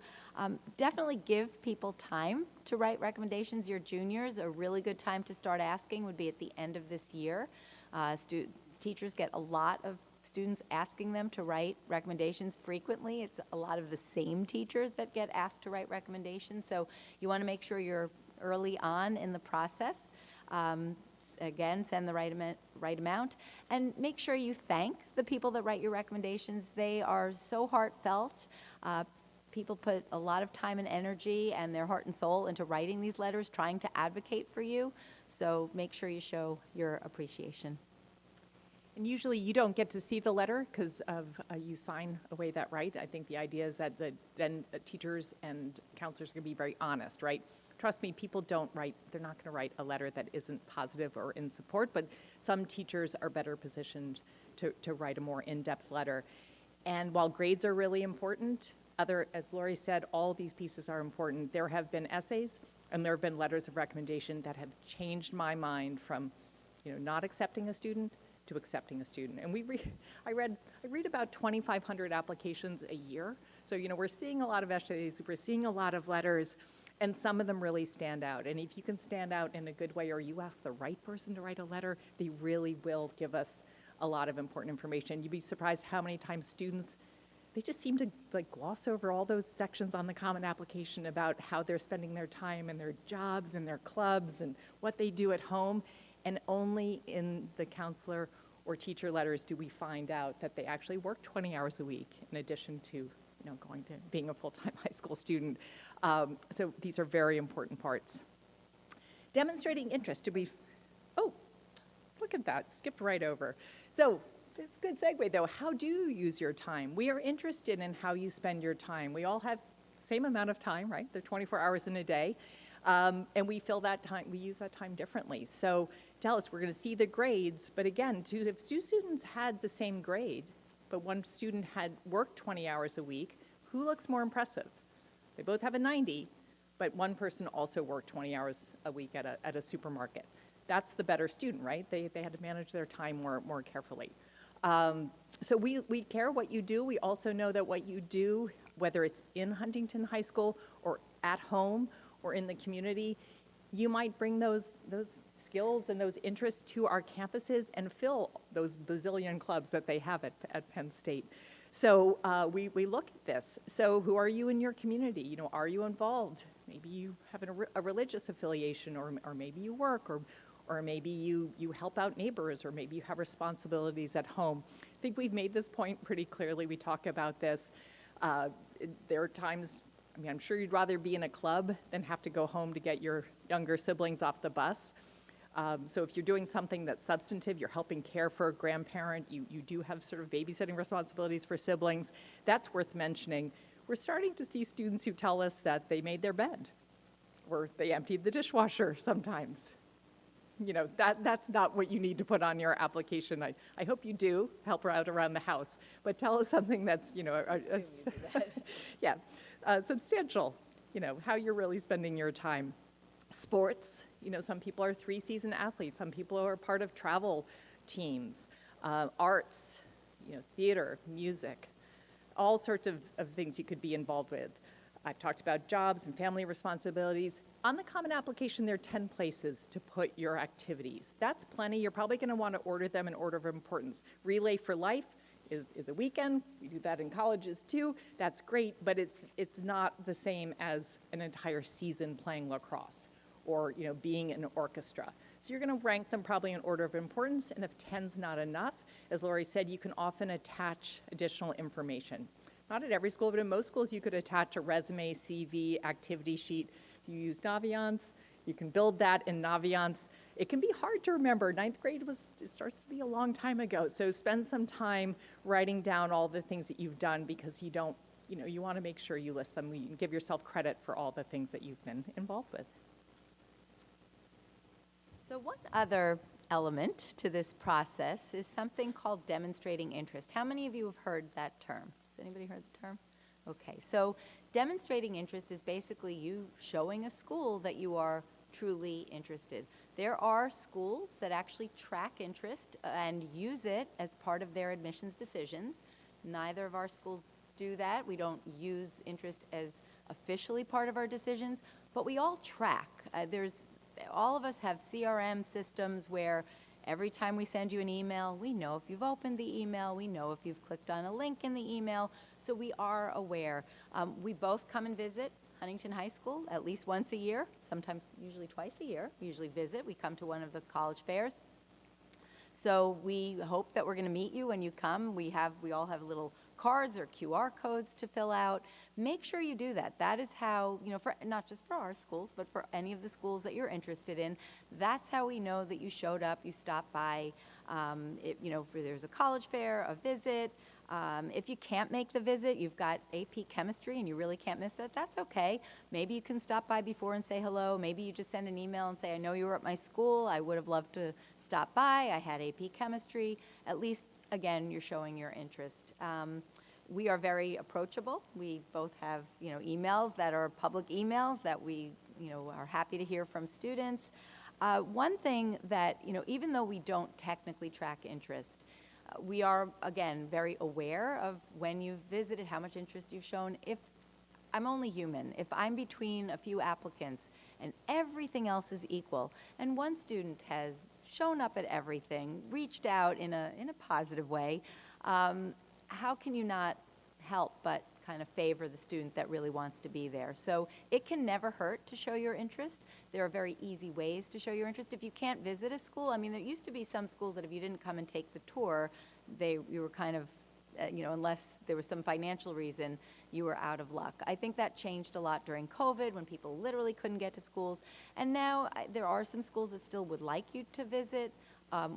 Definitely give people time to write recommendations. Your juniors, a really good time to start asking would be at the end of this year. Teachers get a lot of students asking them to write recommendations frequently. It's a lot of the same teachers that get asked to write recommendations, so you want to make sure you're early on in the process. Again, send the right amount, and make sure you thank the people that write your recommendations. They are so heartfelt. People put a lot of time and energy and their heart and soul into writing these letters, trying to advocate for you, so make sure you show your appreciation. And usually you don't get to see the letter because of you sign away that right. I think the idea is that then teachers and counselors are going to be very honest, right? Trust me, people don't write, they're not going to write a letter that isn't positive or in support, but some teachers are better positioned to write a more in-depth letter. And while grades are really important, as Lori said, all these pieces are important. There have been essays and there have been letters of recommendation that have changed my mind from, not accepting a student to accepting a student. And I read about 2,500 applications a year. So, we're seeing a lot of essays, we're seeing a lot of letters, and some of them really stand out. And if you can stand out in a good way, or you ask the right person to write a letter, they really will give us a lot of important information. You'd be surprised how many times students, they just seem to gloss over all those sections on the Common Application about how they're spending their time and their jobs and their clubs and what they do at home. And only in the counselor or teacher letters do we find out that they actually work 20 hours a week in addition to going to being a full-time high school student. So these are very important parts. Demonstrating interest. Oh, look at that, skipped right over. So good segue though, how do you use your time? We are interested in how you spend your time. We all have same amount of time, right? They're 24 hours in a day. And we fill that time, we use that time differently. So tell us, we're going to see the grades, but again, if two students had the same grade, but one student had worked 20 hours a week, who looks more impressive? They both have a 90, but one person also worked 20 hours a week at a supermarket. That's the better student, right? They had to manage their time more carefully. So we care what you do. We also know that what you do, whether it's in Huntington High School or at home or in the community, you might bring those skills and those interests to our campuses and fill those bazillion clubs that they have at Penn State. So we look at this. So who are you in your community? You know, are you involved? Maybe you have a religious affiliation, or maybe you work, or maybe you help out neighbors, or maybe you have responsibilities at home. I think we've made this point pretty clearly. We talk about this. There are times, I mean, I'm sure you'd rather be in a club than have to go home to get your younger siblings off the bus. So if you're doing something that's substantive, you're helping care for a grandparent, you do have sort of babysitting responsibilities for siblings, that's worth mentioning. We're starting to see students who tell us that they made their bed, or they emptied the dishwasher sometimes. You know, that's not what you need to put on your application. I hope you do help her out around the house, but tell us something that's, you know, substantial, you know, how you're really spending your time. Sports, you know, some people are 3-season athletes, some people are part of travel teams, arts, you know, theater, music, all sorts of things you could be involved with. I've talked about jobs and family responsibilities. On the Common Application, there are 10 places to put your activities. That's plenty. You're probably going to want to order them in order of importance. Relay for Life is a weekend. We do that in colleges too. That's great, but it's not the same as an entire season playing lacrosse or, you know, being in an orchestra. So you're going to rank them probably in order of importance, and if 10's not enough, as Lori said, you can often attach additional information. Not at every school, but in most schools you could attach a resume, CV, activity sheet. If you use Naviance, you can build that in Naviance. It can be hard to remember. 9th grade it starts to be a long time ago, so spend some time writing down all the things that you've done, because you don't, you know, you want to make sure you list them. You can give yourself credit for all the things that you've been involved with. So one other element to this process is something called demonstrating interest. How many of you have heard that term? Has anybody heard the term? Okay, so demonstrating interest is basically you showing a school that you are truly interested. There are schools that actually track interest and use it as part of their admissions decisions. Neither of our schools do that. We don't use interest as officially part of our decisions, but we all track. All of us have CRM systems where every time we send you an email, we know if you've opened the email, we know if you've clicked on a link in the email, so we are aware. We both come and visit Huntington High School at least once a year, sometimes usually twice a year. We usually visit. We come to one of the college fairs. So we hope that we're going to meet you when you come. We all have little cards or QR codes to fill out. Make sure you do that. That is how, you know, for not just for our schools, but for any of the schools that you're interested in, that's how we know that you showed up, you stopped by. You know, if there's a college fair, a visit. If you can't make the visit, you've got AP Chemistry and you really can't miss it, that's okay. Maybe you can stop by before and say hello. Maybe you just send an email and say, I know you were at my school. I would have loved to stop by. I had AP Chemistry. At least, again, you're showing your interest. We are very approachable. We both have, you know, emails that are public emails that we, you know, are happy to hear from students. One thing that, you know, even though we don't technically track interest, we are, again, very aware of when you've visited, how much interest you've shown. If I'm only human, if I'm between a few applicants and everything else is equal, and one student has shown up at everything, reached out in a positive way, how can you not help but kind of favor the student that really wants to be there? So it can never hurt to show your interest. There are very easy ways to show your interest. If you can't visit a school, I mean, there used to be some schools that if you didn't come and take the tour, you were kind of, you know, unless there was some financial reason, you were out of luck. I think that changed a lot during COVID when people literally couldn't get to schools. And now there are some schools that still would like you to visit.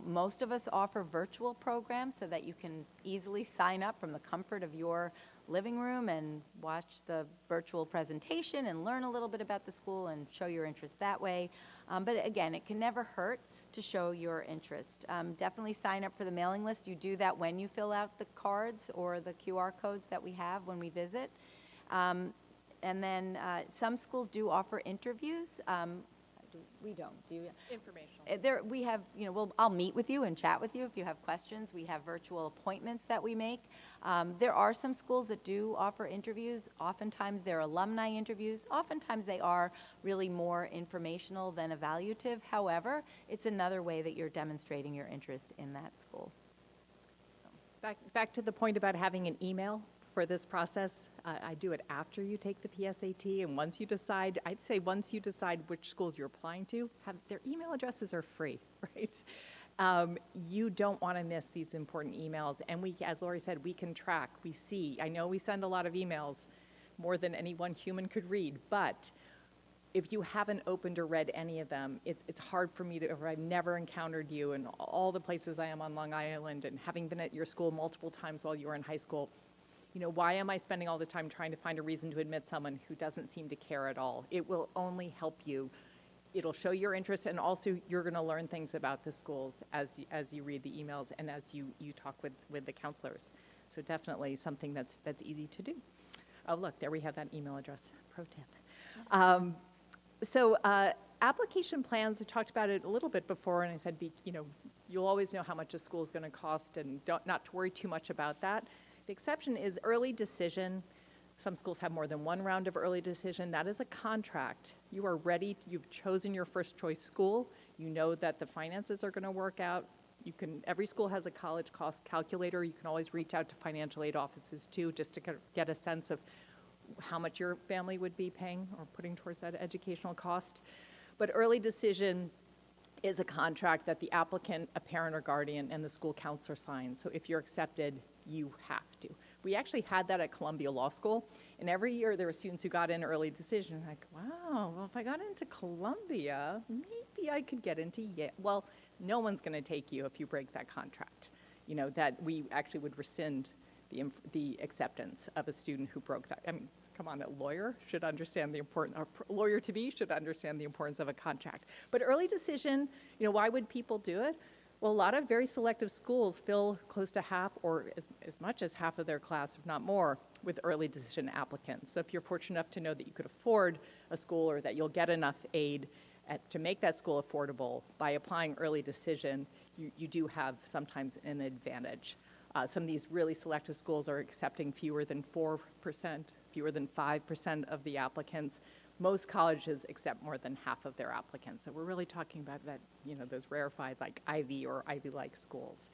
Most of us offer virtual programs so that you can easily sign up from the comfort of your living room and watch the virtual presentation and learn a little bit about the school and show your interest that way. But again, it can never hurt to show your interest. Definitely sign up for the mailing list. You do that when you fill out the cards or the QR codes that we have when we visit. And then some schools do offer interviews. We don't, do you? Informational. We have, I'll meet with you and chat with you if you have questions. We have virtual appointments that we make. There are some schools that do offer interviews. Oftentimes they're alumni interviews. Oftentimes they are really more informational than evaluative. However, it's another way that you're demonstrating your interest in that school. Back to the point about having an email for this process. I do it after you take the PSAT, and once you decide, I'd say once you decide which schools you're applying to, their email addresses are free, right? You don't want to miss these important emails, and we, as Lori said, we can track, we see. I know we send a lot of emails, more than any one human could read, but if you haven't opened or read any of them, it's hard for me to, if I've never encountered you in all the places I am on Long Island, and having been at your school multiple times while you were in high school, why am I spending all this time trying to find a reason to admit someone who doesn't seem to care at all? It will only help you. It'll show your interest, and also you're going to learn things about the schools as you read the emails and as you talk with the counselors. So definitely something that's easy to do. Oh, look, there we have that email address, pro tip. So application plans, we talked about it a little bit before, and I said, you'll always know how much a school is going to cost, and not to worry too much about that. The exception is early decision. Some schools have more than one round of early decision. That is a contract. You are ready. You've chosen your first choice school. You know that the finances are going to work out. Every school has a college cost calculator. You can always reach out to financial aid offices too, just to get a sense of how much your family would be paying or putting towards that educational cost. But early decision is a contract that the applicant, a parent or guardian, and the school counselor sign. So if you're accepted, you have to. We actually had that at Columbia Law School, and every year there were students who got in early decision, like, wow, well, if I got into Columbia, maybe I could get into Yale. Well, no one's going to take you if you break that contract. That we actually would rescind the acceptance of a student who broke that. I mean, come on, a lawyer should understand the importance, a lawyer-to-be should understand the importance of a contract. But early decision, why would people do it? Well, a lot of very selective schools fill close to half or as much as half of their class, if not more, with early decision applicants. So if you're fortunate enough to know that you could afford a school or that you'll get enough aid to make that school affordable, by applying early decision, you do have sometimes an advantage. Some of these really selective schools are accepting fewer than 4%, fewer than 5% of the applicants. Most colleges accept more than half of their applicants. So we're really talking about that, those rarefied like Ivy or Ivy-like schools.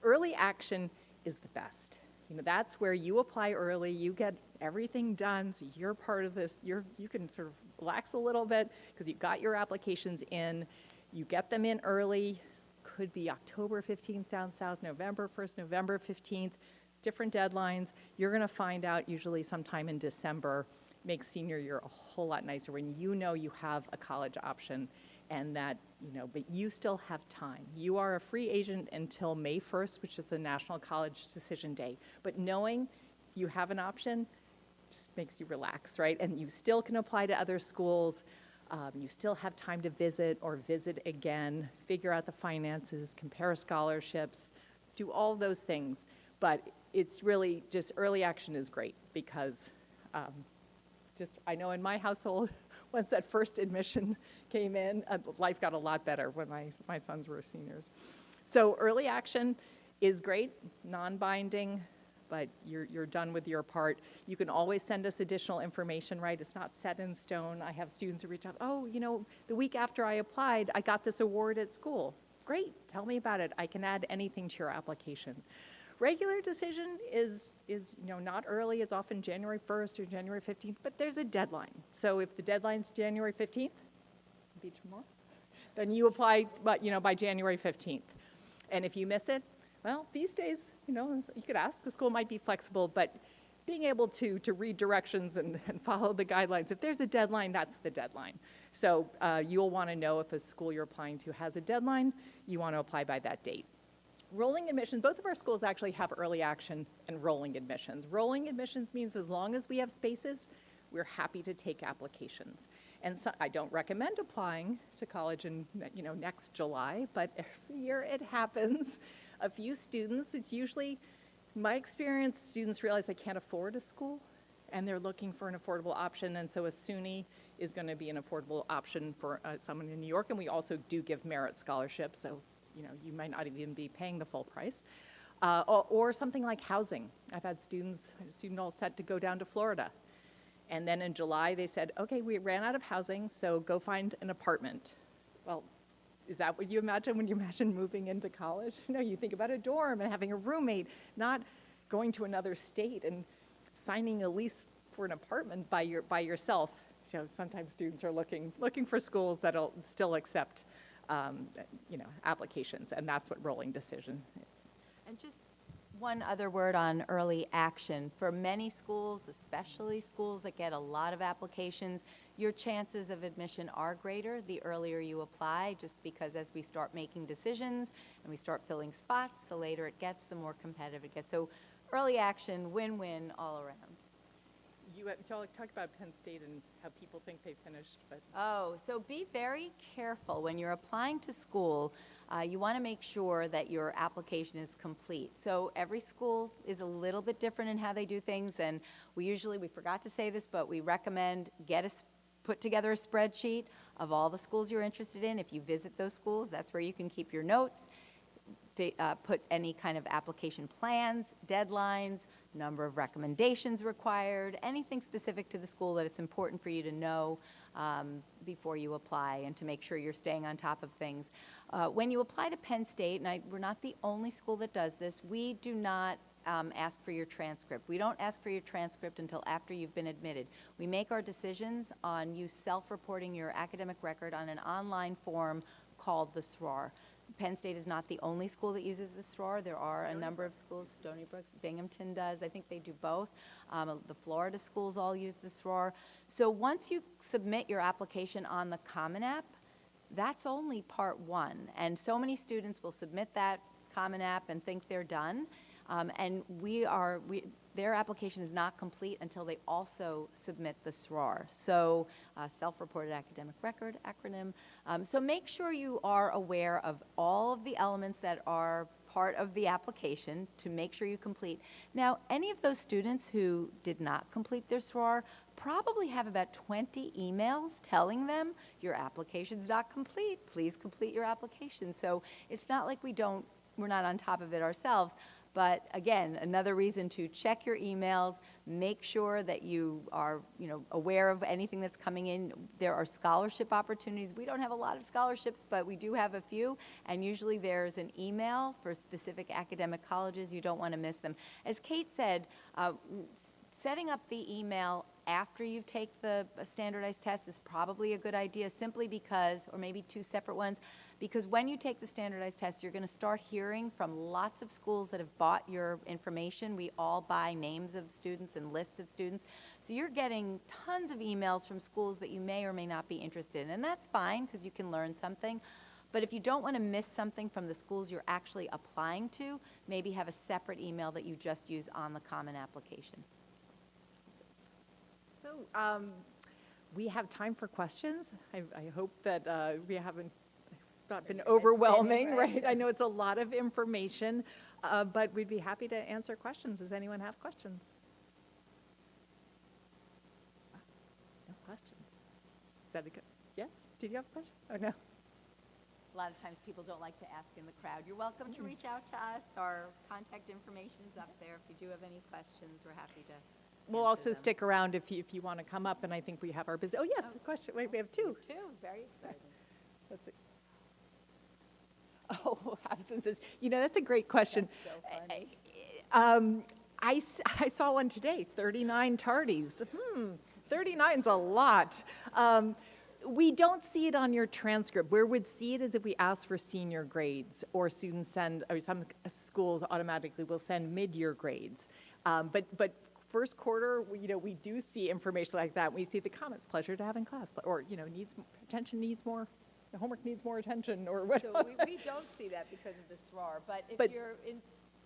Early action is the best. That's where you apply early, you get everything done, so you're part of this. You can sort of relax a little bit because you've got your applications in. You get them in early. Could be October 15th down south, November 1st, November 15th, different deadlines. You're going to find out usually sometime in December. Makes senior year a whole lot nicer when you know you have a college option and that, but you still have time. You are a free agent until May 1st, which is the National College Decision Day. But knowing you have an option just makes you relax, right? And you still can apply to other schools. You still have time to visit or visit again, figure out the finances, compare scholarships, do all those things. But it's really just early action is great because I know in my household, once that first admission came in, life got a lot better when my sons were seniors. So early action is great, non-binding, but you're done with your part. You can always send us additional information, right? It's not set in stone. I have students who reach out, the week after I applied, I got this award at school. Great, tell me about it. I can add anything to your application. Regular decision is not early, it's often January 1st or January 15th, but there's a deadline. So if the deadline's January 15th, be tomorrow, then you apply by January 15th. And if you miss it, well, these days, you could ask, the school might be flexible, but being able to read directions and follow the guidelines. If there's a deadline, that's the deadline. So you'll want to know if a school you're applying to has a deadline, you want to apply by that date. Rolling admissions, both of our schools actually have early action and rolling admissions. Rolling admissions means as long as we have spaces, we're happy to take applications. And so I don't recommend applying to college in next July, but every year it happens. A few students, it's usually, my experience, students realize they can't afford a school and they're looking for an affordable option, and so a SUNY is going to be an affordable option for someone in New York, and we also do give merit scholarships, so you might not even be paying the full price. Or something like housing. I've had a student all set to go down to Florida. And then in July, they said, okay, we ran out of housing, so go find an apartment. Well, is that what you imagine when you imagine moving into college? No, you think about a dorm and having a roommate, not going to another state and signing a lease for an apartment by yourself. So sometimes students are looking for schools that'll still accept applications, and that's what rolling decision is. And just one other word on early action. For many schools, especially schools that get a lot of applications, your chances of admission are greater the earlier you apply, just because as we start making decisions and we start filling spots, the later it gets, the more competitive it gets. So early action, win-win all around. You talk about Penn State and how people think they finished, but... Oh, so be very careful. When you're applying to school, you want to make sure that your application is complete. So every school is a little bit different in how they do things, and we forgot to say this, but we recommend put together a spreadsheet of all the schools you're interested in. If you visit those schools, that's where you can keep your notes, put any kind of application plans, deadlines, number of recommendations required, anything specific to the school that it's important for you to know before you apply, and to make sure you're staying on top of things. When you apply to Penn State, and we're not the only school that does this, we do not ask for your transcript. We don't ask for your transcript until after you've been admitted. We make our decisions on you self-reporting your academic record on an online form called the SRAR. Penn State is not the only school that uses the SRAR. There are a number of schools, Stony Brook, Binghamton does. I think they do both. The Florida schools all use the SRAR. So once you submit your application on the Common App, that's only part one. And so many students will submit that Common App and think they're done. And their application is not complete until they also submit the SRAR. So self-reported academic record, acronym. So make sure you are aware of all of the elements that are part of the application to make sure you complete. Now, any of those students who did not complete their SRAR probably have about 20 emails telling them your application's not complete. Please complete your application. So it's not like we're not on top of it ourselves. But again, another reason to check your emails, make sure that you are aware of anything that's coming in. There are scholarship opportunities. We don't have a lot of scholarships, but we do have a few, and usually there's an email for specific academic colleges. You don't want to miss them. As Kate said, setting up the email after you take the standardized test is probably a good idea, simply because, or maybe two separate ones, because when you take the standardized test, you're going to start hearing from lots of schools that have bought your information. We all buy names of students and lists of students. So you're getting tons of emails from schools that you may or may not be interested in, and that's fine because you can learn something. But if you don't want to miss something from the schools you're actually applying to, maybe have a separate email that you just use on the Common application. So we have time for questions. I hope that we haven't not been overwhelming, right? I know it's a lot of information, but we'd be happy to answer questions. Does anyone have questions? No questions. Is that a good? Yes? Did you have a question? Oh, no. A lot of times people don't like to ask in the crowd. You're welcome to reach out to us. Our contact information is up there. If you do have any questions, we're happy to. We'll also stick around if you want to come up, and I think we have our business. Oh, yes, a question. Wait, we have two. Two, very exciting. Let's see. Oh, absences. That's a great question. That's so funny. I saw one today, 39 tardies. 39's a lot. We don't see it on your transcript. Where we'd see it is if we ask for senior grades, or students send, or some schools automatically will send mid-year grades. But first quarter, we do see information like that. We see the comments, pleasure to have in class, or, needs attention, needs more, the homework needs more attention, or what. So we don't see that because of the SRAR, but if you're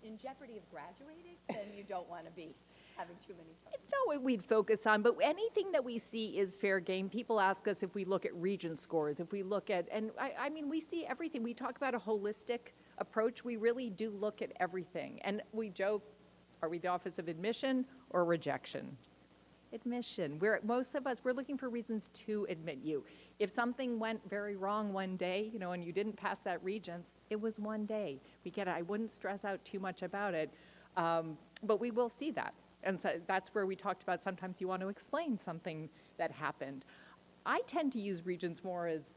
in jeopardy of graduating, then you don't want to be having too many troubles. It's not what we'd focus on, but anything that we see is fair game. People ask us if we look at region scores, if we look at, and I mean, we see everything. We talk about a holistic approach. We really do look at everything. And we joke, are we the Office of Admission or Rejection? Admission. Most of us, we're looking for reasons to admit you. If something went very wrong one day, and you didn't pass that Regents, it was one day. We get it. I wouldn't stress out too much about it, but we will see that. And so that's where we talked about sometimes you want to explain something that happened. I tend to use Regents more as,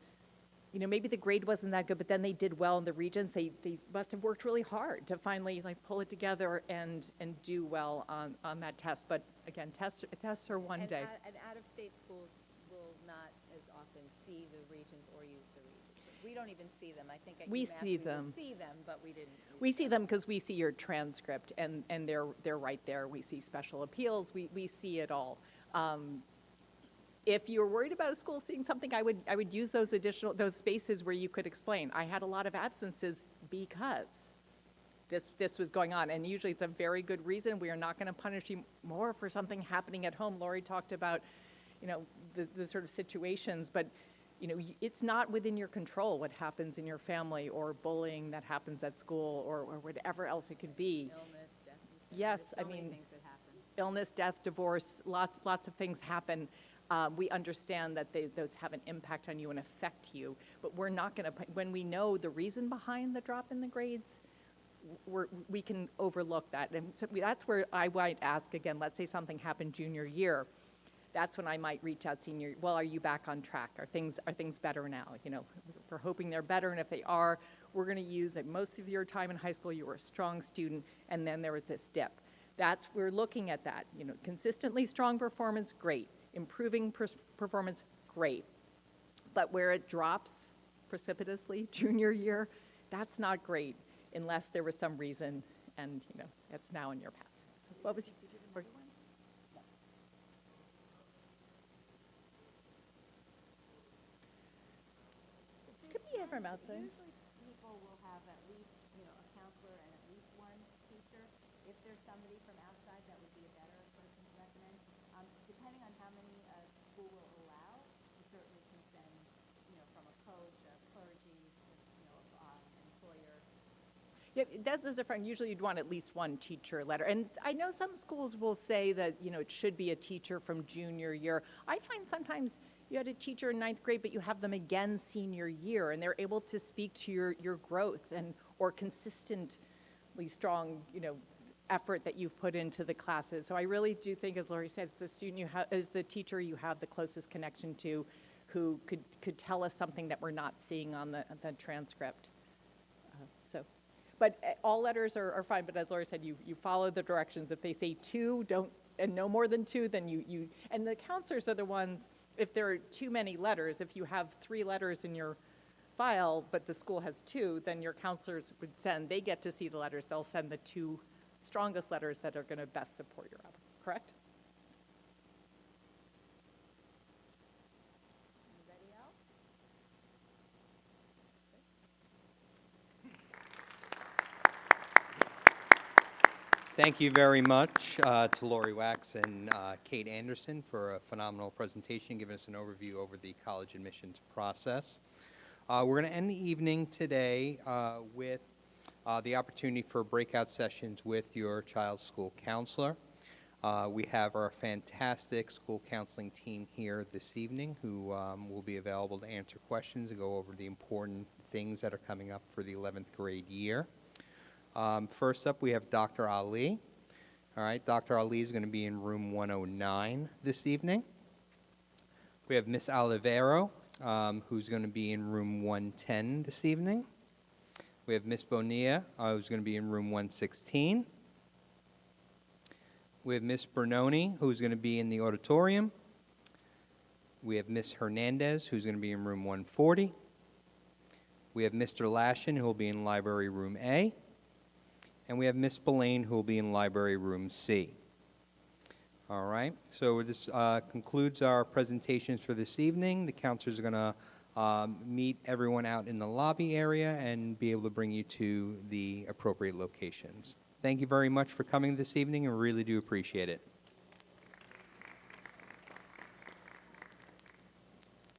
maybe the grade wasn't that good, but then they did well in the Regents. They must have worked really hard to finally pull it together and do well on that test. But again, tests are one day. And out-of-state schools will not as often see the Regents or use the Regents. We don't even see them. I think at We UMass see would them. see them, but we didn't. We see them because we see your transcript, and they're right there. We see special appeals. We see it all. If you're worried about a school seeing something, I would use those spaces where you could explain. I had a lot of absences because this was going on, and usually it's a very good reason. We are not going to punish you more for something happening at home. Lori talked about, the sort of situations, but it's not within your control what happens in your family or bullying that happens at school or whatever else it could be. Illness, death. Yes, There's I so many mean, things that happen. illness, death, divorce, lots of things happen. We understand that those have an impact on you and affect you, but we're not going to, when we know the reason behind the drop in the grades, we can overlook that. And so that's where I might ask again, let's say something happened junior year. That's when I might reach out senior, well, are you back on track? Are things better now? We're hoping they're better, and if they are, we're going to use that most of your time in high school, you were a strong student, and then there was this dip. We're looking at that. Consistently strong performance, great. Improving performance, great. But where it drops precipitously junior year, that's not great unless there was some reason, and it's now in your past. So what was your? Could be from outside. Usually people will have at least, a counselor and at least one teacher. If there's somebody from outside, that would be a better person to recommend. Depending on how many a school will allow, you certainly can send, from a coach, a clergy, employer. Yeah, those are fine. Usually you'd want at least one teacher letter. And I know some schools will say that, it should be a teacher from junior year. I find sometimes you had a teacher in ninth grade, but you have them again senior year, and they're able to speak to your growth or consistently strong, effort that you've put into the classes. So I really do think, as Lori says, as the teacher you have the closest connection to, who could tell us something that we're not seeing on the transcript. But all letters are fine, but as Laura said, you follow the directions. If they say two, and no more than two, then and the counselors are the ones, if there are too many letters, if you have 3 letters in your file, but the school has 2, then your counselors they get to see the letters. They'll send the 2 strongest letters that are going to best support your outcome, correct? Anybody else? Thank you very much to Lori Wax and Kate Anderson for a phenomenal presentation, giving us an overview over the college admissions process. We're going to end the evening today with the opportunity for breakout sessions with your child's school counselor. We have our fantastic school counseling team here this evening who will be available to answer questions and go over the important things that are coming up for the 11th grade year. First up, we have Dr. Ali. All right, Dr. Ali is going to be in room 109 this evening. We have Miss Olivero, who's going to be in room 110 this evening. We have Miss Bonilla, who's going to be in room 116. We have Miss Bernoni, who's going to be in the auditorium. We have Miss Hernandez, who's going to be in room 140. We have Mr. Lashin, who will be in library room A. And we have Miss Spillane, who will be in library room C. All right, so this concludes our presentations for this evening. The counselors are going to meet everyone out in the lobby area and be able to bring you to the appropriate locations. Thank you very much for coming this evening, and we really do appreciate it.